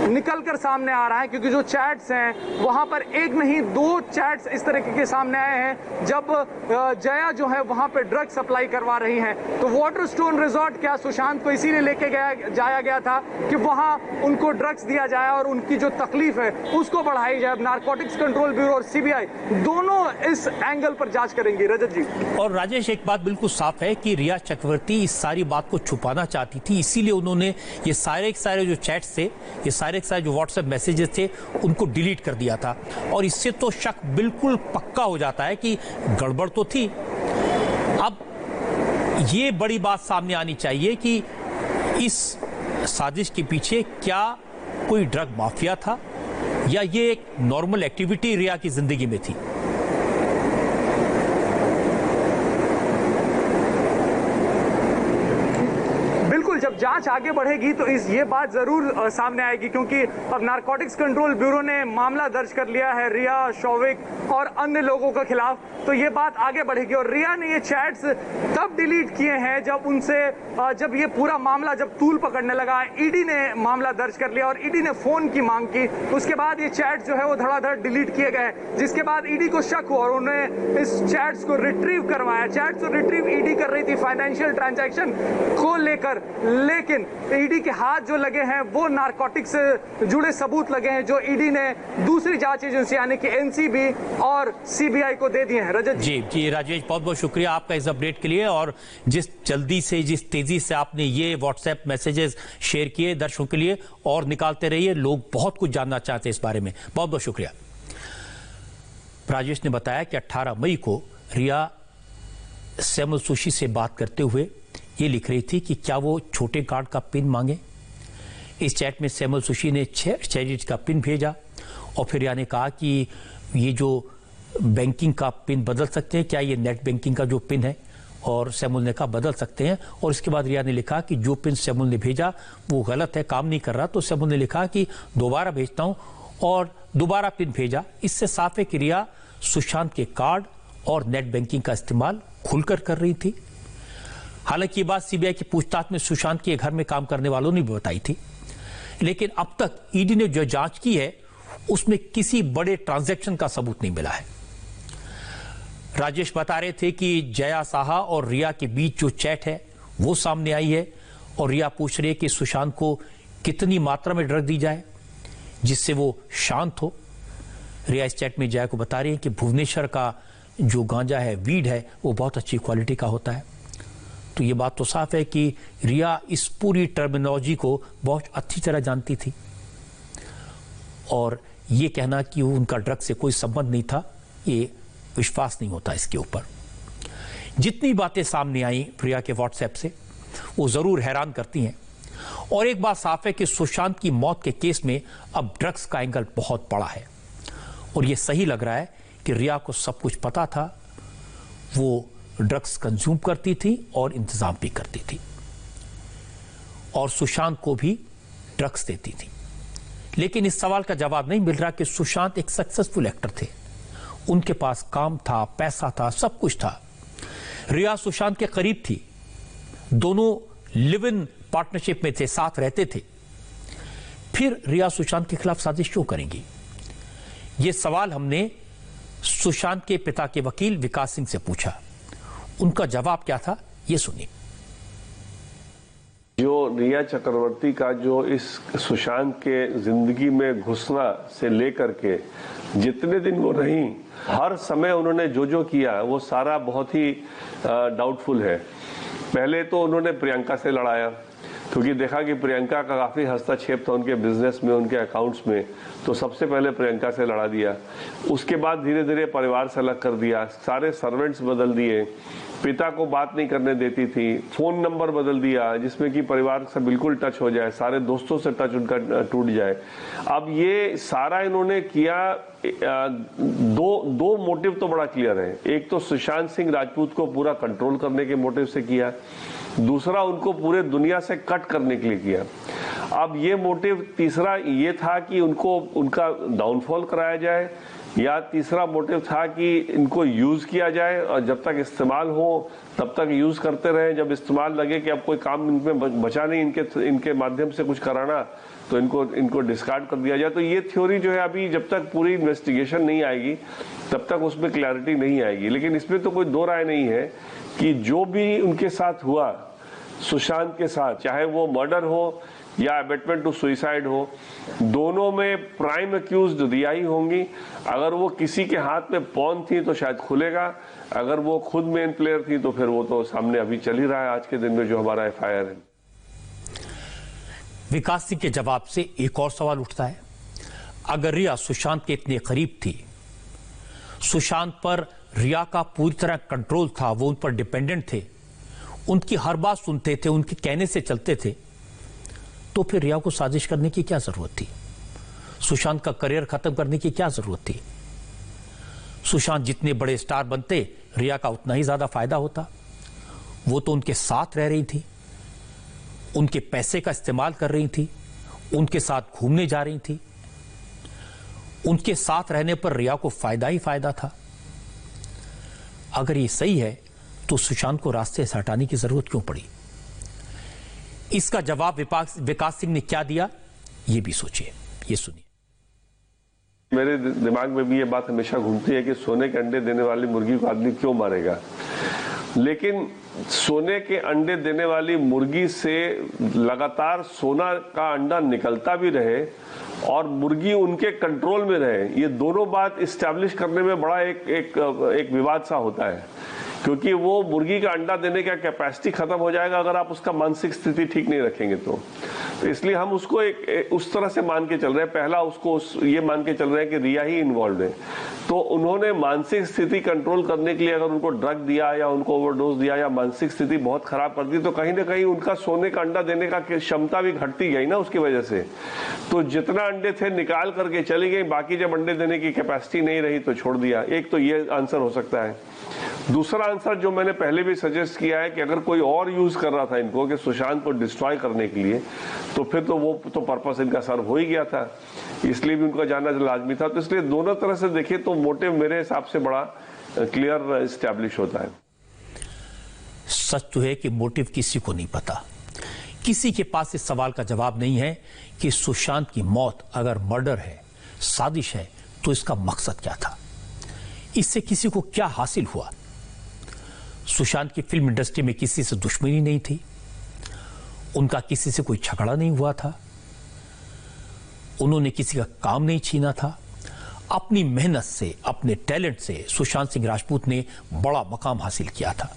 Speaker 4: निकल कर सामने आ रहा है, क्योंकि जो चैट्स हैं वहां पर एक नहीं 2 चैट्स इस तरीके के सामने आए हैं जब जया जो है वहां पर ड्रग सप्लाई करवा रही हैं। तो वाटरस्टोन रिजॉर्ट क्या सुशांत को इसीलिए लेके जाया गया था कि वहां उनको ड्रग्स दिया जाए और उनकी जो तकलीफ है उसको बढ़ाई जाए। नारकोटिक्स कंट्रोल ब्यूरो और सीबीआई दोनों इस एंगल पर जांच करेंगी रजत जी।
Speaker 1: और राजेश, एक बात बिल्कुल साफ है कि रिया चक्रवर्ती इस सारी बात को छुपाना चाहती थी, इसीलिए उन्होंने ये सारे जो चैट्स थे, ये सारे जो व्हाट्सएप मैसेजेस थे उनको डिलीट कर दिया था। और इससे तो शक बिल्कुल पक्का हो जाता है कि गड़बड़ तो थी। अब ये बड़ी बात सामने आनी चाहिए कि इस साजिश के पीछे क्या कोई ड्रग माफिया था या ये एक नॉर्मल एक्टिविटी रिया की जिंदगी में थी।
Speaker 4: जब जांच आगे बढ़ेगी तो ये बात जरूर सामने आएगी, क्योंकि अब नारकोटिक्स कंट्रोल ब्यूरो ने मामला दर्ज कर लिया है रिया, शौविक और अन्य लोगों के खिलाफ। तो ये बात आगे बढ़ेगी। और रिया ने ये चैट्स तब डिलीट किए हैं जब उनसे जब ये पूरा मामला जब तूल पकड़ने लगा, ईडी ने मामला दर्ज कर लिया और ईडी ने फोन की मांग की। उसके बाद ये चैट जो है वो धड़ाधड़ डिलीट किए गए, जिसके बाद ईडी को शक हुआ और उन्होंने इस चैट्स को रिट्रीव करवाया। चैट्स को रिट्रीव ईडी कर रही थी फाइनेंशियल ट्रांजैक्शन को लेकर, लेकिन ईडी के हाथ जो लगे हैं वो नारकोटिक्स से जुड़े सबूत लगे हैं जो ईडी ने दूसरी जांच एजेंसी यानी कि एनसीबी और सीबीआई को दे दिए हैं। रजत
Speaker 1: जी राजेश, बहुत बहुत शुक्रिया आपका इस अपडेट के लिए। और जिस जल्दी से, जिस तेजी से आपने ये व्हाट्सएप मैसेजेस शेयर किए दर्शकों के लिए, और निकालते रहिए, लोग बहुत कुछ जानना चाहते हैं इस बारे में। बहुत बहुत शुक्रिया। राजेश ने बताया कि 18 मई को रिया सैमुअल सुशी से बात करते हुए ये लिख रही थी कि क्या वो छोटे कार्ड का पिन मांगे। इस चैट में सैमुअल सुशी ने 6 डिजिट का पिन भेजा और फिर रिया ने कहा कि ये जो बैंकिंग का पिन बदल सकते हैं, क्या ये नेट बैंकिंग का जो पिन है। और सैमुअल ने कहा बदल सकते हैं। और इसके बाद रिया ने लिखा कि जो पिन सैमुअल ने भेजा वो गलत है, काम नहीं कर रहा। तो सैमुअल ने लिखा कि दोबारा भेजता हूं और दोबारा पिन भेजा। इससे साफ है कि रिया सुशांत के कार्ड और नेट बैंकिंग का इस्तेमाल खुलकर कर रही थी। हालांकि ये बात सीबीआई की पूछताछ में सुशांत के घर में काम करने वालों ने भी बताई थी, लेकिन अब तक ईडी ने जो जांच की है उसमें किसी बड़े ट्रांजैक्शन का सबूत नहीं मिला है। राजेश बता रहे थे कि जया साहा और रिया के बीच जो चैट है वो सामने आई है और रिया पूछ रही है कि सुशांत को कितनी मात्रा में ड्रग दी जाए जिससे वो शांत हो। रिया इस चैट में जया को बता रही है कि भुवनेश्वर का जो गांजा है, वीड है, वो बहुत अच्छी क्वालिटी का होता है। तो ये बात तो साफ है कि रिया इस पूरी टर्मिनोलॉजी को बहुत अच्छी तरह जानती थी और ये कहना कि उनका ड्रग से कोई संबंध नहीं था, ये विश्वास नहीं होता इसके ऊपर। जितनी बातें सामने आई प्रिया के व्हाट्सएप से वो जरूर हैरान करती हैं। और एक बात साफ है कि सुशांत की मौत के केस में अब ड्रग्स का एंगल बहुत बड़ा है और ये सही लग रहा है कि रिया को सब कुछ पता था, वो ड्रग्स कंज्यूम करती थी और इंतजाम भी करती थी और सुशांत को भी ड्रग्स देती थी। लेकिन इस सवाल का जवाब नहीं मिल रहा कि सुशांत एक सक्सेसफुल एक्टर थे, उनके पास काम था, पैसा था, सब कुछ था। रिया सुशांत के करीब थी, दोनों लिव इन पार्टनरशिप में थे, साथ रहते थे। फिर रिया सुशांत के खिलाफ साजिश क्यों करेंगी? यह सवाल हमने सुशांत के पिता के वकील विकास सिंह से पूछा। उनका जवाब क्या था, ये सुनिए।
Speaker 3: जो रिया चक्रवर्ती का जो इस सुशांत के जिंदगी में घुसना से लेकर के जितने दिन वो रही, हर समय उन्होंने जो जो किया वो सारा बहुत ही डाउटफुल है। पहले तो उन्होंने प्रियंका से लड़ाया क्योंकि देखा कि प्रियंका का काफी हस्तक्षेप था उनके बिजनेस में, उनके अकाउंट्स में, तो सबसे पहले प्रियंका से लड़ा दिया। उसके बाद धीरे धीरे परिवार से अलग कर दिया, सारे सर्वेंट्स बदल दिए, पिता को बात नहीं करने देती थी, फोन नंबर बदल दिया जिसमें कि परिवार से बिल्कुल टच हो जाए, सारे दोस्तों से टच उनका टूट जाए। अब ये सारा इन्होंने किया, दो मोटिव तो बड़ा क्लियर है। एक तो सुशांत सिंह राजपूत को पूरा कंट्रोल करने के मोटिव से किया, दूसरा उनको पूरे दुनिया से कट करने के लिए किया। अब ये मोटिव तीसरा ये था कि उनको उनका डाउनफॉल कराया जाए, या तीसरा मोटिव था कि इनको यूज किया जाए और जब तक इस्तेमाल हो तब तक यूज करते रहे, जब इस्तेमाल लगे कि अब कोई काम इनमें बचा नहीं इनके माध्यम से कुछ कराना, तो इनको डिस्कार्ड कर दिया जाए। तो ये थ्योरी जो है अभी जब तक पूरी इन्वेस्टिगेशन नहीं आएगी तब तक उसमें क्लैरिटी नहीं आएगी। लेकिन इसमें तो कोई दो राय नहीं है कि जो भी उनके साथ हुआ सुशांत के साथ, चाहे वो मर्डर हो या अबेटमेंट टू सुइसाइड हो, दोनों में प्राइम अक्यूज्ड रिया ही होंगी। अगर वो किसी के हाथ में पॉन थी तो शायद खुलेगा, अगर वो खुद मेन प्लेयर थी तो फिर वो तो सामने अभी चल ही रहा है आज के दिन में जो हमारा एफआईआर है।
Speaker 1: विकास सिंह के जवाब से एक और सवाल उठता है, अगर रिया सुशांत के इतने करीब थी, सुशांत पर रिया का पूरी तरह कंट्रोल था, वो उन पर डिपेंडेंट थे, उनकी हर बात सुनते थे, उनके कहने से चलते थे, तो फिर रिया को साजिश करने की क्या जरूरत थी? सुशांत का करियर खत्म करने की क्या जरूरत थी? सुशांत जितने बड़े स्टार बनते, रिया का उतना ही ज्यादा फायदा होता। वो तो उनके साथ रह रही थी, उनके पैसे का इस्तेमाल कर रही थी, उनके साथ घूमने जा रही थी, उनके साथ रहने पर रिया को फायदा ही फायदा था। अगर ये सही है तो सुशांत को रास्ते से हटाने की जरूरत क्यों पड़ी? इसका जवाब विकास सिंह ने क्या दिया, ये भी सोचिए, ये सुनिए।
Speaker 3: मेरे दिमाग में भी ये बात हमेशा घूमती है कि सोने के अंडे देने वाली मुर्गी को आदमी क्यों मारेगा। लेकिन सोने के अंडे देने वाली मुर्गी से लगातार सोना का अंडा निकलता भी रहे और मुर्गी उनके कंट्रोल में रहे, ये दोनों बात इस्टेब्लिश करने में बड़ा एक विवाद सा होता है, क्योंकि वो मुर्गी का अंडा देने का कैपेसिटी खत्म हो जाएगा अगर आप उसका मानसिक स्थिति ठीक नहीं रखेंगे तो इसलिए हम उसको उस तरह से मान के चल रहे हैं। पहला उसको ये मान के चल रहे हैं कि रिया ही इन्वॉल्व है, तो उन्होंने मानसिक स्थिति कंट्रोल करने के लिए अगर उनको ड्रग दिया या उनको ओवरडोज दिया या मानसिक स्थिति बहुत खराब कर दी, तो कहीं ना कहीं उनका सोने का अंडा देने का क्षमता भी घटती गई ना उसकी वजह से। तो जितना अंडे थे निकाल करके चली गई, बाकी जब अंडे देने की कैपेसिटी नहीं रही तो छोड़ दिया। एक तो ये आंसर हो सकता है। दूसरा आंसर जो मैंने पहले भी सजेस्ट किया है कि अगर कोई और यूज कर रहा था इनको कि सुशांत को डिस्ट्रॉय करने के लिए, तो फिर तो वो तो पर्पस इनका सर्व हो ही गया था, इसलिए भी उनका जाना लाजमी था। तो इसलिए दोनों तरह से देखें तो मोटिव मेरे हिसाब से बड़ा क्लियर एस्टैब्लिश होता है।
Speaker 1: सच तो है कि मोटिव किसी को नहीं पता, किसी के पास इस सवाल का जवाब नहीं है कि सुशांत की मौत अगर मर्डर है, साजिश है, तो इसका मकसद क्या था, इससे किसी को क्या हासिल हुआ। सुशांत की फिल्म इंडस्ट्री में किसी से दुश्मनी नहीं थी, उनका किसी से कोई झगड़ा नहीं हुआ था, उन्होंने किसी का काम नहीं छीना था। अपनी मेहनत से, अपने टैलेंट से सुशांत सिंह राजपूत ने बड़ा मकाम हासिल किया था।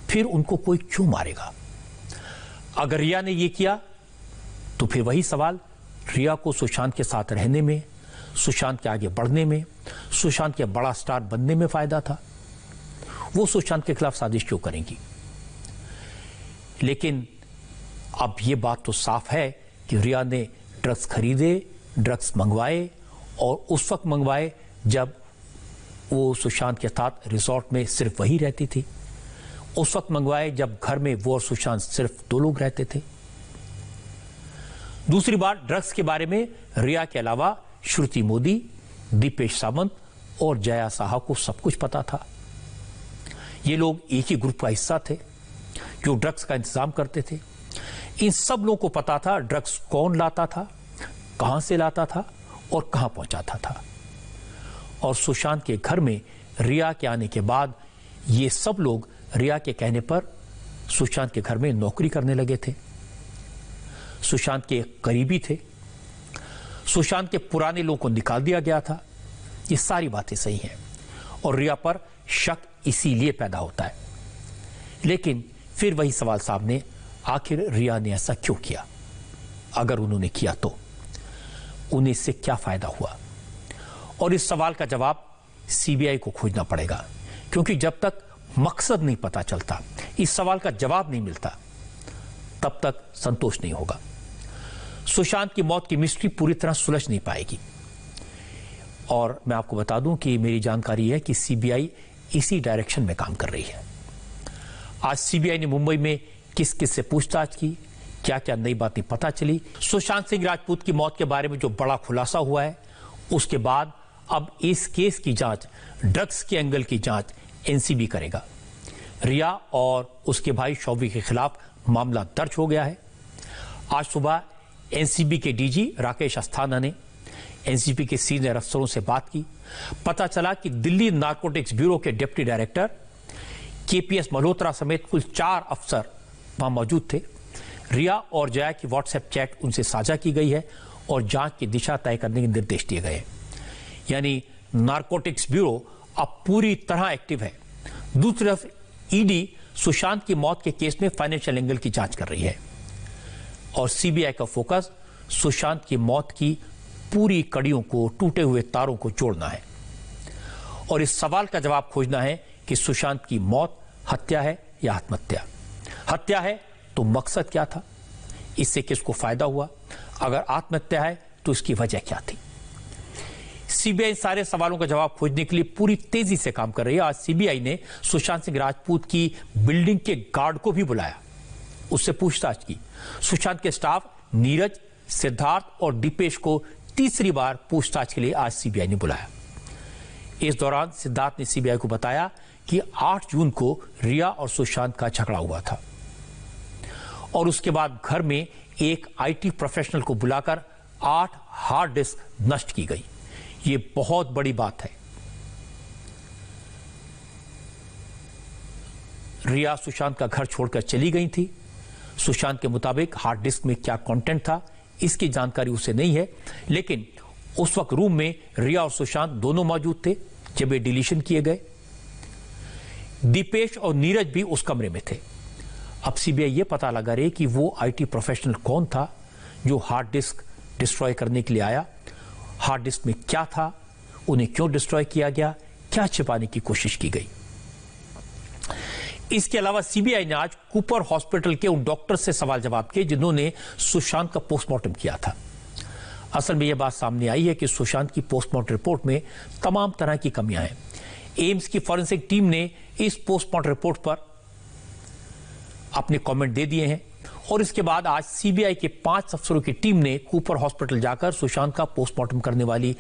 Speaker 1: फिर उनको कोई क्यों मारेगा? अगर रिया ने यह किया तो फिर वही सवाल, रिया को सुशांत के साथ रहने में, सुशांत के आगे बढ़ने में, सुशांत के बड़ा स्टार बनने में फायदा था। वो सुशांत के खिलाफ साजिश क्यों करेंगी? लेकिन अब यह बात तो साफ है कि रिया ने ड्रग्स खरीदे, ड्रग्स मंगवाए, और उस वक्त मंगवाए जब वो सुशांत के साथ रिजॉर्ट में सिर्फ वही रहती थी। उस वक्त मंगवाए जब घर में वो और सुशांत सिर्फ 2 लोग रहते थे। दूसरी बात, ड्रग्स के बारे में रिया के अलावा श्रुति मोदी, दीपेश सावंत और जया साहा को सब कुछ पता था। ये लोग एक ही ग्रुप का हिस्सा थे जो ड्रग्स का इंतजाम करते थे। इन सब लोगों को पता था ड्रग्स कौन लाता था, कहां से लाता था और कहां पहुंचाता था। और सुशांत के घर में रिया के आने के बाद ये सब लोग रिया के कहने पर सुशांत के घर में नौकरी करने लगे थे। सुशांत के करीबी थे, सुशांत के पुराने लोगों को निकाल दिया गया था। ये सारी बातें सही हैं और रिया पर शक इसीलिए पैदा होता है। लेकिन फिर वही सवाल सामने, आखिर रिया ने ऐसा क्यों किया? अगर उन्होंने किया तो उन्हें इससे क्या फायदा हुआ? और इस सवाल का जवाब सीबीआई को खोजना पड़ेगा, क्योंकि जब तक मकसद नहीं पता चलता, इस सवाल का जवाब नहीं मिलता, तब तक संतोष नहीं होगा। सुशांत की मौत की मिस्ट्री पूरी तरह सुलझ नहीं पाएगी। और मैं आपको बता दूं कि मेरी जानकारी है कि सीबीआई इसी डायरेक्शन में काम कर रही है। आज सीबीआई ने मुंबई में किस किस से पूछताछ की, क्या क्या नई बातें पता चली, सुशांत सिंह राजपूत की मौत के बारे में जो बड़ा खुलासा हुआ है, उसके बाद अब इस केस की जांच, ड्रग्स के एंगल की जांच एनसीबी करेगा। रिया और उसके भाई शौवी के खिलाफ मामला दर्ज हो गया है। आज सुबह एनसीबी के डीजी राकेश अस्थाना ने एनसीबी के सीनियर अफसरों से बात की। पता चला कि दिल्ली नारकोटिक्स ब्यूरो के डिप्टी डायरेक्टर केपीएस मल्होत्रा समेत कुल 4 अफसर वहां मौजूद थे। रिया और जया की व्हाट्सएप चैट उनसे साझा की गई है और जांच की दिशा तय करने के निर्देश दिए गए हैं। यानी नारकोटिक्स ब्यूरो अब पूरी तरह एक्टिव है। दूसरी तरफ ईडी सुशांत की मौत के केस में फाइनेंशियल एंगल की जांच कर रही है और सीबीआई का फोकस सुशांत की मौत की पूरी कड़ियों को, टूटे हुए तारों को जोड़ना है और इस सवाल का जवाब खोजना है कि सुशांत की मौत हत्या है या आत्महत्या। हत्या है तो मकसद क्या था, इससे किसको फायदा हुआ? अगर आत्महत्या है तो इसकी वजह क्या थी? सीबीआई सारे सवालों का जवाब खोजने के लिए पूरी तेजी से काम कर रही है। आज सीबीआई ने सुशांत सिंह राजपूत की बिल्डिंग के गार्ड को भी बुलाया, उससे पूछताछ की। सुशांत के स्टाफ नीरज, सिद्धार्थ और दीपेश को तीसरी बार पूछताछ के लिए आज सीबीआई ने बुलाया। इस दौरान सिद्धार्थ ने सीबीआई को बताया कि 8 जून को रिया और सुशांत का झगड़ा हुआ था और उसके बाद घर में एक आईटी प्रोफेशनल को बुलाकर 8 हार्ड डिस्क नष्ट की गई। ये बहुत बड़ी बात है। रिया सुशांत का घर छोड़कर चली गई थी। सुशांत के मुताबिक हार्ड डिस्क में क्या कंटेंट था इसकी जानकारी उसे नहीं है, लेकिन उस वक्त रूम में रिया और सुशांत दोनों मौजूद थे जब ये डिलीशन किए गए। दीपेश और नीरज भी उस कमरे में थे। अब सीबीआई ये पता लगा रही कि वो आईटी प्रोफेशनल कौन था जो हार्ड डिस्क डिस्ट्रॉय करने के लिए आया, हार्ड डिस्क में क्या था, उन्हें क्यों डिस्ट्रॉय किया गया, क्या छिपाने की कोशिश की गई। इसके अलावा सीबीआई ने आज कूपर हॉस्पिटल के उन डॉक्टर से सवाल जवाब किए जिन्होंने सुशांत का पोस्टमार्टम किया था। असल में यह बात सामने आई है कि सुशांत की पोस्टमार्टम रिपोर्ट में तमाम तरह की कमियां हैं। एम्स की फॉरेंसिक टीम ने इस पोस्टमार्टम रिपोर्ट पर अपने कमेंट दे दिए हैं और इसके बाद आज सीबीआई के 5 अफसरों की टीम ने कूपर हॉस्पिटल जाकर सुशांत का पोस्टमार्टम करने वाली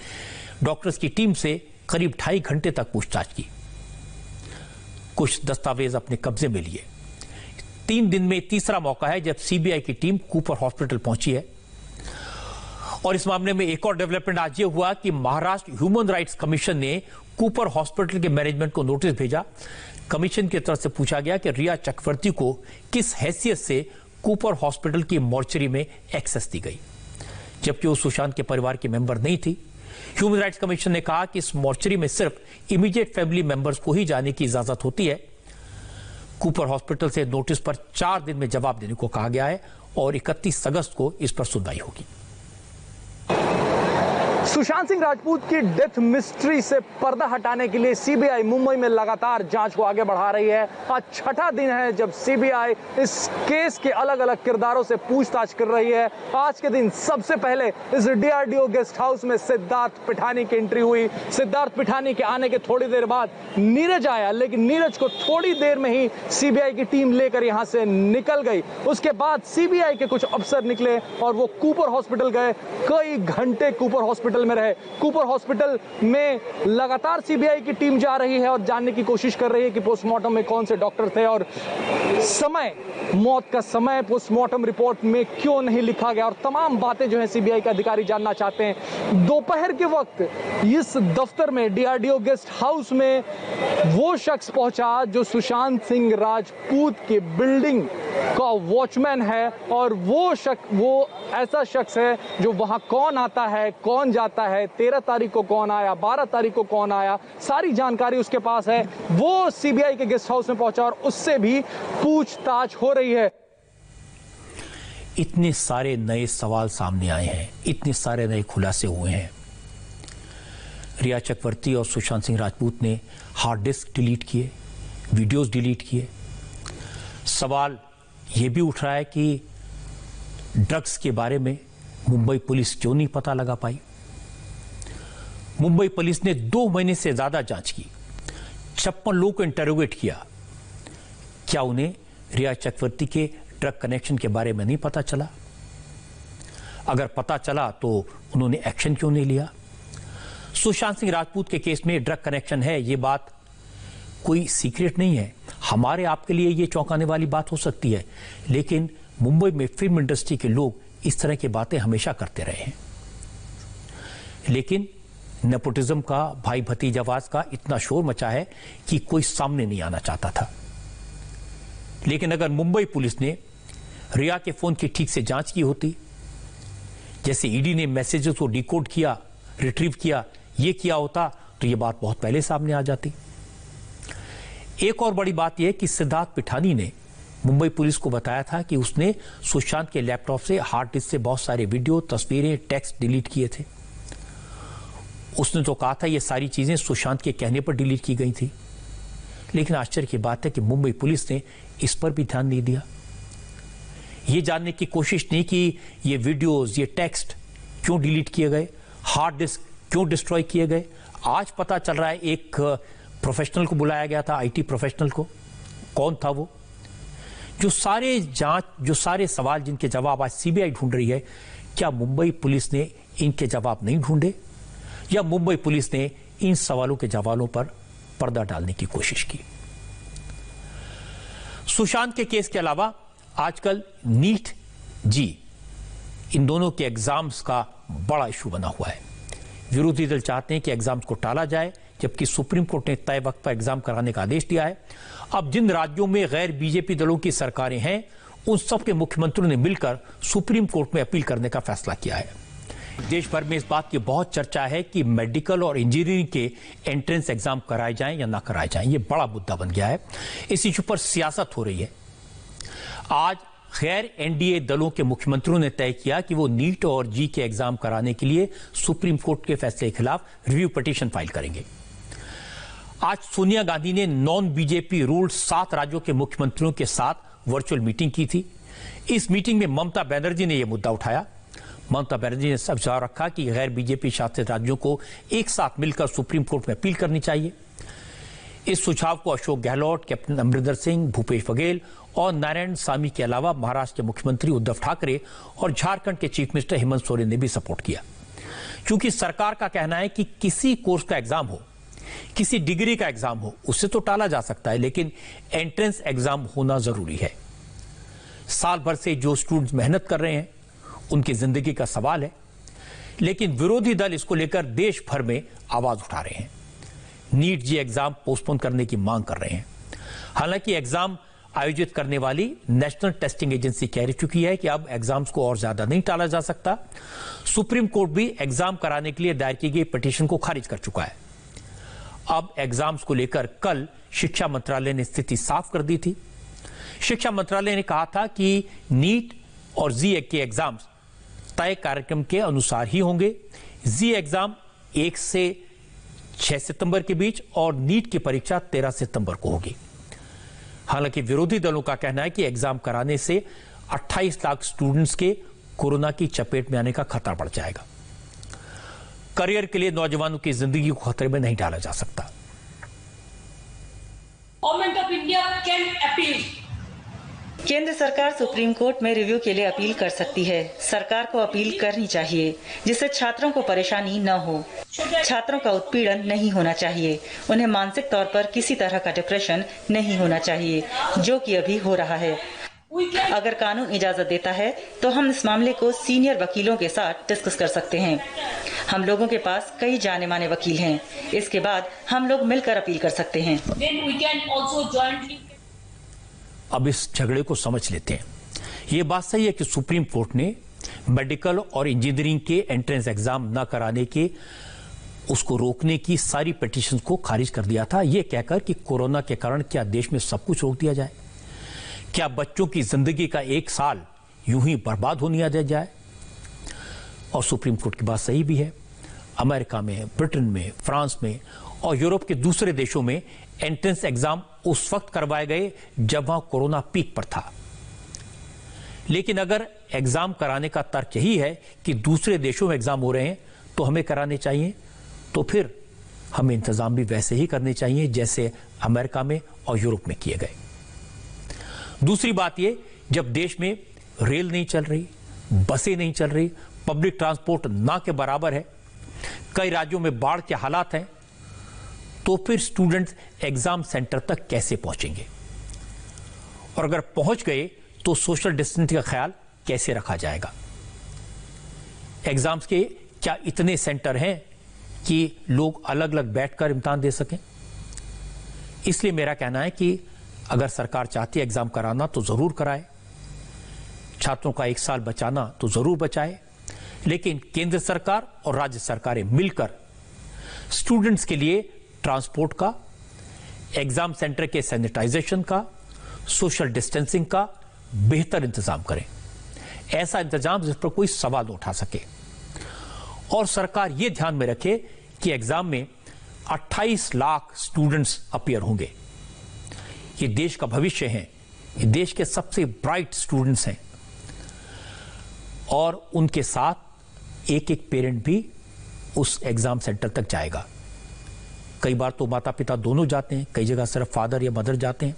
Speaker 1: डॉक्टर्स की टीम से करीब 2.5 घंटे तक पूछताछ की, कुछ दस्तावेज अपने कब्जे में लिए। 3 दिन में तीसरा मौका है जब सीबीआई की टीम कूपर हॉस्पिटल पहुंची है और इस मामले में एक और डेवलपमेंट आज ये हुआ कि महाराष्ट्र ह्यूमन राइट्स कमीशन ने कूपर हॉस्पिटल के मैनेजमेंट को नोटिस भेजा। कमीशन की तरफ से पूछा गया कि रिया चक्रवर्ती को किस हैसियत से कूपर हॉस्पिटल की मॉर्चरी में एक्सेस दी गई, जबकि वो सुशांत के परिवार की मेंबर नहीं थी। ह्यूमन राइट्स कमीशन ने कहा कि इस मॉर्चरी में सिर्फ इमीडिएट फैमिली मेंबर्स को ही जाने की इजाजत होती है। कूपर हॉस्पिटल से नोटिस पर 4 दिन में जवाब देने को कहा गया है और 31 अगस्त को इस पर सुनवाई होगी।
Speaker 4: सुशांत सिंह राजपूत की डेथ मिस्ट्री से पर्दा हटाने के लिए सीबीआई मुंबई में लगातार जांच को आगे बढ़ा रही है। आज 6ठा दिन है जब सीबीआई इस केस के अलग अलग किरदारों से पूछताछ कर रही है। आज के दिन सबसे पहले इस डीआरडीओ गेस्ट हाउस में सिद्धार्थ पिठानी की एंट्री हुई। सिद्धार्थ पिठानी के आने के थोड़ी देर बाद नीरज आया, लेकिन नीरज को थोड़ी देर में ही सीबीआई की टीम लेकर यहां से निकल गई। उसके बाद सीबीआई के कुछ अफसर निकले और वो कूपर हॉस्पिटल गए। कई घंटे कूपर हॉस्पिटल में रहे। कूपर हॉस्पिटल में लगातार सीबीआई की टीम जा रही है और जानने की कोशिश कर रही है कि पोस्टमार्टम में कौन से डॉक्टर थे और समय, मौत का समय पोस्टमार्टम रिपोर्ट में क्यों नहीं लिखा गया, और तमाम बातें जो है सीबीआई के अधिकारी जानना चाहते हैं। दोपहर के वक्त इस दफ्तर में, डीआरडीओ गेस्ट हाउस में वो शख्स पहुंचा जो सुशांत सिंह राजपूत की बिल्डिंग का वॉचमैन है और वो ऐसा शख्स है जो वहां कौन आता है, कौन जाता है, 13 तारीख को कौन आया, 12 तारीख को कौन आया, सारी जानकारी उसके पास है। वो सीबीआई के गेस्ट हाउस में पहुंचा और उससे भी पूछताछ हो रही है।
Speaker 1: इतने सारे नए सवाल सामने आए हैं, इतने सारे नए खुलासे हुए हैं। रिया चक्रवर्ती और सुशांत सिंह राजपूत ने हार्ड डिस्क डिलीट किए, वीडियोस डिलीट किए। सवाल यह भी उठ रहा है कि ड्रग्स के बारे में मुंबई पुलिस क्यों नहीं पता लगा पाई। मुंबई पुलिस ने 2 महीने से ज्यादा जांच की, 56 लोगों को इंटरोगेट किया। क्या उन्हें रिया चक्रवर्ती के ड्रग कनेक्शन के बारे में नहीं पता चला? अगर पता चला तो उन्होंने एक्शन क्यों नहीं लिया? सुशांत सिंह राजपूत के केस में ड्रग कनेक्शन है, यह बात कोई सीक्रेट नहीं है। हमारे आपके लिए यह चौंकाने वाली बात हो सकती है, लेकिन मुंबई में फिल्म इंडस्ट्री के लोग इस तरह की बातें हमेशा करते रहे हैं। लेकिन नेपोटिज्म का, भाई भतीजावाद का इतना शोर मचा है कि कोई सामने नहीं आना चाहता था। लेकिन अगर मुंबई पुलिस ने रिया के फोन की ठीक से जांच की होती, जैसे ईडी ने मैसेजेस को डिकोड किया, रिट्रीव किया, यह किया होता, तो यह बात बहुत पहले सामने आ जाती। एक और बड़ी बात यह कि सिद्धार्थ पिठानी ने मुंबई पुलिस को बताया था कि उसने सुशांत के लैपटॉप से, हार्ड डिस्क से बहुत सारे वीडियो, तस्वीरें, टेक्स्ट डिलीट किए थे। उसने तो कहा था ये सारी चीजें सुशांत के कहने पर डिलीट की गई थी। लेकिन आश्चर्य की बात है कि मुंबई पुलिस ने इस पर भी ध्यान नहीं दिया। ये जानने की कोशिश नहीं कि ये वीडियोस, ये टेक्स्ट क्यों डिलीट किए गए, हार्ड डिस्क क्यों डिस्ट्रॉय किए गए। आज पता चल रहा है एक प्रोफेशनल को बुलाया गया था, आईटी प्रोफेशनल को। कौन था वो? जो सारे सवाल जिनके जवाब आज सीबीआई ढूंढ रही है, क्या मुंबई पुलिस ने इनके जवाब नहीं ढूंढे, या मुंबई पुलिस ने इन सवालों के जवाबों पर पर्दा डालने की कोशिश की? सुशांत के केस के अलावा आजकल नीट, जी, इन दोनों के एग्जाम्स का बड़ा इशू बना हुआ है। विरोधी दल चाहते हैं कि एग्जाम्स को टाला जाए, जबकि सुप्रीम कोर्ट ने तय वक्त पर एग्जाम कराने का आदेश दिया है। अब जिन राज्यों में गैर बीजेपी दलों की सरकारें हैं, उन सब के मुख्यमंत्रियों ने मिलकर सुप्रीम कोर्ट में अपील करने का फैसला किया है। देश भर में इस बात की बहुत चर्चा है कि मेडिकल और इंजीनियरिंग के एंट्रेंस एग्जाम कराए जाएं या ना कराए जाएं। ये बड़ा मुद्दा बन गया है। इस इशू पर सियासत हो रही है। आज गैर एनडीए दलों के मुख्यमंत्रियों ने तय किया कि वो नीट और जी के एग्जाम कराने के लिए सुप्रीम कोर्ट के फैसले के खिलाफ रिव्यू पिटीशन फाइल करेंगे। आज सोनिया गांधी ने नॉन बीजेपी रूल्ड 7 राज्यों के मुख्यमंत्रियों के साथ वर्चुअल मीटिंग की थी। इस मीटिंग में ममता बनर्जी ने यह मुद्दा उठाया। ममता बनर्जी ने सुझाव रखा कि गैर बीजेपी शासित राज्यों को एक साथ मिलकर सुप्रीम कोर्ट में अपील करनी चाहिए। इस सुझाव को अशोक गहलोत, कैप्टन अमरिंदर सिंह, भूपेश बघेल और नारायण सामी के अलावा महाराष्ट्र के मुख्यमंत्री उद्धव ठाकरे और झारखंड के चीफ मिनिस्टर हेमंत सोरेन ने भी सपोर्ट किया, क्योंकि सरकार का कहना है कि किसी कोर्स का एग्जाम हो, किसी डिग्री का एग्जाम हो, उससे तो टाला जा सकता है, लेकिन एंट्रेंस एग्जाम होना जरूरी है। साल भर से जो स्टूडेंट्स मेहनत कर रहे हैं उनकी जिंदगी का सवाल है, लेकिन विरोधी दल इसको लेकर देश भर में आवाज उठा रहे हैं। नीट जी एग्जाम पोस्टपोन करने की मांग कर रहे हैं। हालांकि एग्जाम आयोजित करने वाली नेशनल टेस्टिंग एजेंसी कह चुकी है कि अब एग्जाम्स को और ज्यादा नहीं टाला जा सकता। सुप्रीम कोर्ट भी एग्जाम कराने के लिए दायर की गई पिटीशन को खारिज कर चुका है। अब एग्जाम्स को लेकर कल शिक्षा मंत्रालय ने स्थिति साफ कर दी थी। शिक्षा मंत्रालय ने कहा था कि नीट और जी के एग्जाम्स तय कार्यक्रम के अनुसार ही होंगे। जी एग्जाम 1 से 6 सितंबर के बीच और नीट की परीक्षा 13 सितंबर को होगी। हालांकि विरोधी दलों का कहना है कि एग्जाम कराने से 28 लाख स्टूडेंट्स के कोरोना की चपेट में आने का खतरा बढ़ जाएगा। करियर के लिए नौजवानों की जिंदगी को खतरे में नहीं डाला जा सकता।
Speaker 5: Government of India can appeal.
Speaker 6: केंद्र सरकार सुप्रीम कोर्ट में रिव्यू के लिए अपील कर सकती है। सरकार को अपील करनी चाहिए जिससे छात्रों को परेशानी न हो। छात्रों का उत्पीड़न नहीं होना चाहिए। उन्हें मानसिक तौर पर किसी तरह का डिप्रेशन नहीं होना चाहिए, जो कि अभी हो रहा है। अगर कानून इजाजत देता है तो हम इस मामले को सीनियर वकीलों के साथ डिस्कस कर सकते हैं। हम लोगों के पास कई जाने माने वकील हैं। इसके बाद हम लोग मिलकर अपील कर सकते हैं।
Speaker 1: अब इस झगड़े को समझ लेते हैं। ये बात सही है कि सुप्रीम कोर्ट ने मेडिकल और इंजीनियरिंग के एंट्रेंस एग्जाम न कराने के उसको रोकने की सारी पिटीशन को खारिज कर दिया था, ये कहकर कि कोरोना के कारण क्या देश में सब कुछ रोक दिया जाए? क्या बच्चों की जिंदगी का 1 साल यूं ही बर्बाद होने दिया जाए? और सुप्रीम कोर्ट की बात सही भी है। अमेरिका में, ब्रिटेन में, फ्रांस में और यूरोप के दूसरे देशों में एंट्रेंस एग्जाम उस वक्त करवाए गए जब वहां कोरोना पीक पर था। लेकिन अगर एग्जाम कराने का तर्क यही है कि दूसरे देशों में एग्जाम हो रहे हैं तो हमें कराने चाहिए, तो फिर हमें इंतजाम भी वैसे ही करने चाहिए जैसे अमेरिका में और यूरोप में किए गए। दूसरी बात यह, जब देश में रेल नहीं चल रही, बसें नहीं चल रही, पब्लिक ट्रांसपोर्ट ना के बराबर है, कई राज्यों में बाढ़ के हालात हैं, तो फिर स्टूडेंट्स एग्जाम सेंटर तक कैसे पहुंचेंगे? और अगर पहुंच गए तो सोशल डिस्टेंसिंग का ख्याल कैसे रखा जाएगा? एग्जाम्स के क्या इतने सेंटर हैं कि लोग अलग अलग बैठकर इम्तिहान दे सकें? इसलिए मेरा कहना है कि अगर सरकार चाहती है एग्जाम कराना तो जरूर कराए, छात्रों का 1 साल बचाना तो जरूर बचाए, लेकिन केंद्र सरकार और राज्य सरकारें मिलकर स्टूडेंट्स के लिए ट्रांसपोर्ट का, एग्जाम सेंटर के सैनिटाइजेशन का, सोशल डिस्टेंसिंग का बेहतर इंतजाम करें। ऐसा इंतजाम जिस पर कोई सवाल उठा सके। और सरकार यह ध्यान में रखे कि एग्जाम में 28 लाख स्टूडेंट्स अपीयर होंगे। ये देश का भविष्य है, ये देश के सबसे ब्राइट स्टूडेंट्स हैं, और उनके साथ एक एक पेरेंट भी उस एग्जाम सेंटर तक जाएगा। कई बार तो माता पिता दोनों जाते हैं, कई जगह सिर्फ फादर या मदर जाते हैं।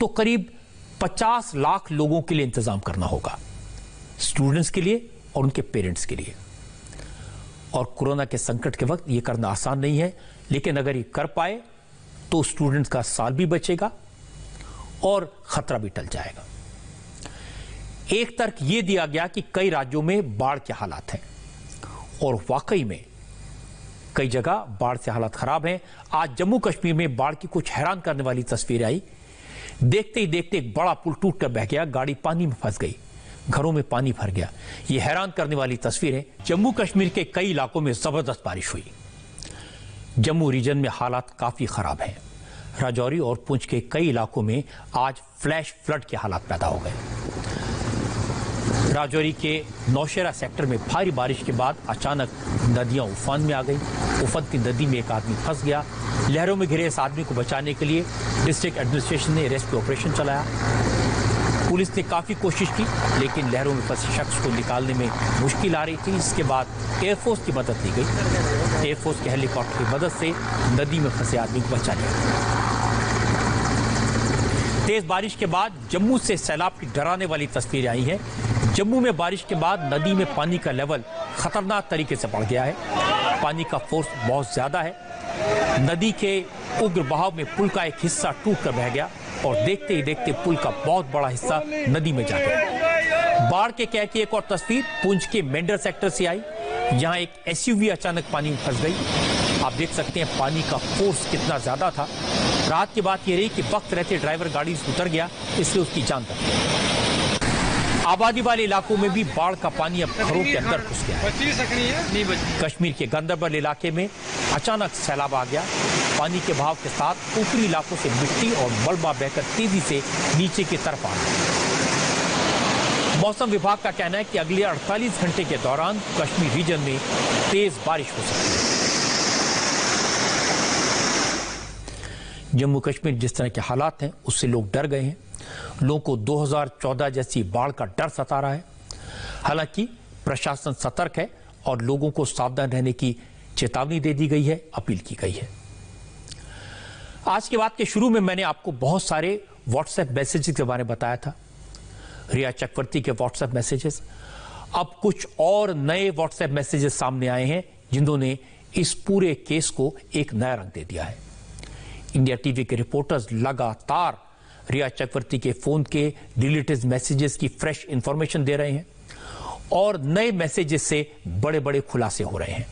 Speaker 1: तो करीब 50 लाख लोगों के लिए इंतजाम करना होगा, स्टूडेंट्स के लिए और उनके पेरेंट्स के लिए। और कोरोना के संकट के वक्त यह करना आसान नहीं है, लेकिन अगर ये कर पाए तो स्टूडेंट्स का साल भी बचेगा और खतरा भी टल जाएगा। एक तर्क यह दिया गया कि कई राज्यों में बाढ़ के हालात हैं, और वाकई में कई जगह बाढ़ से हालात खराब हैं। आज जम्मू कश्मीर में बाढ़ की कुछ हैरान करने वाली तस्वीर आई। देखते ही देखते एक बड़ा पुल टूटकर बह गया, गाड़ी पानी में फंस गई, घरों में पानी भर गया। ये हैरान करने वाली तस्वीरें। जम्मू कश्मीर के कई इलाकों में जबरदस्त बारिश हुई। जम्मू रीजन में हालात काफी खराब हैं। राजौरी और पुंछ के कई इलाकों में आज फ्लैश फ्लड के हालात पैदा हो गए। राजौरी के नौशेरा सेक्टर में भारी बारिश के बाद अचानक नदियां उफान में आ गई। उफनती नदी में एक आदमी फंस गया। लहरों में घिरे इस आदमी को बचाने के लिए डिस्ट्रिक्ट एडमिनिस्ट्रेशन ने रेस्क्यू ऑपरेशन चलाया। पुलिस ने काफी कोशिश की, लेकिन लहरों में फंसे शख्स को निकालने में मुश्किल आ रही थी। इसके बाद एयरफोर्स की मदद ली गई। एयरफोर्स के हेलीकॉप्टर की मदद से नदी में फंसे आदमी को बचा लिया। तेज बारिश के बाद जम्मू से सैलाब की डराने वाली तस्वीरें आई हैं। जम्मू में बारिश के बाद नदी में पानी का लेवल खतरनाक तरीके से बढ़ गया है। पानी का फोर्स बहुत ज्यादा है। नदी के उग्र बहाव में पुल का एक हिस्सा टूटकर बह गया और देखते ही देखते पुल का बहुत बड़ा हिस्सा नदी में जा गया। बाढ़ के कह की एक और तस्वीर पुंछ के मेंढर सेक्टर से आई। यहाँ एक एसयूवी अचानक पानी में फंस गई। आप देख सकते हैं पानी का फोर्स कितना ज्यादा था। रात की बात यह रही कि वक्त रहते ड्राइवर गाड़ी से उतर गया, इसलिए उसकी जान बच गई। आबादी वाले इलाकों में भी बाढ़ का पानी अब घरों के अंदर घुस गया है। कश्मीर के गांदरबल इलाके में अचानक सैलाब आ गया। पानी के बहाव के साथ ऊपरी इलाकों से मिट्टी और मलबा बहकर तेजी से नीचे की तरफ आ गया। मौसम विभाग का कहना है कि अगले 48 घंटे के दौरान कश्मीर रीजन में तेज बारिश हो सकती है। जम्मू कश्मीर जिस तरह के हालात हैं उससे लोग डर गए हैं। लोगों को 2014 जैसी बाढ़ का डर सता रहा है। हालांकि प्रशासन सतर्क है और लोगों को सावधान रहने की चेतावनी दे दी गई है, अपील की गई है। आज की बात के शुरू में मैंने आपको बहुत सारे व्हाट्सएप मैसेजेस के बारे में बताया था, रिया चक्रवर्ती के व्हाट्सएप मैसेजेस। अब कुछ और नए व्हाट्सएप मैसेजेस सामने आए हैं जिन्होंने इस पूरे केस को एक नया रंग दे दिया है। इंडिया टीवी के रिपोर्टर्स लगातार रिया चक्रवर्ती के फोन के डिलीटेड मैसेजेस की फ्रेश इंफॉर्मेशन दे रहे हैं और नए मैसेजेस से बड़े बड़े खुलासे हो रहे हैं।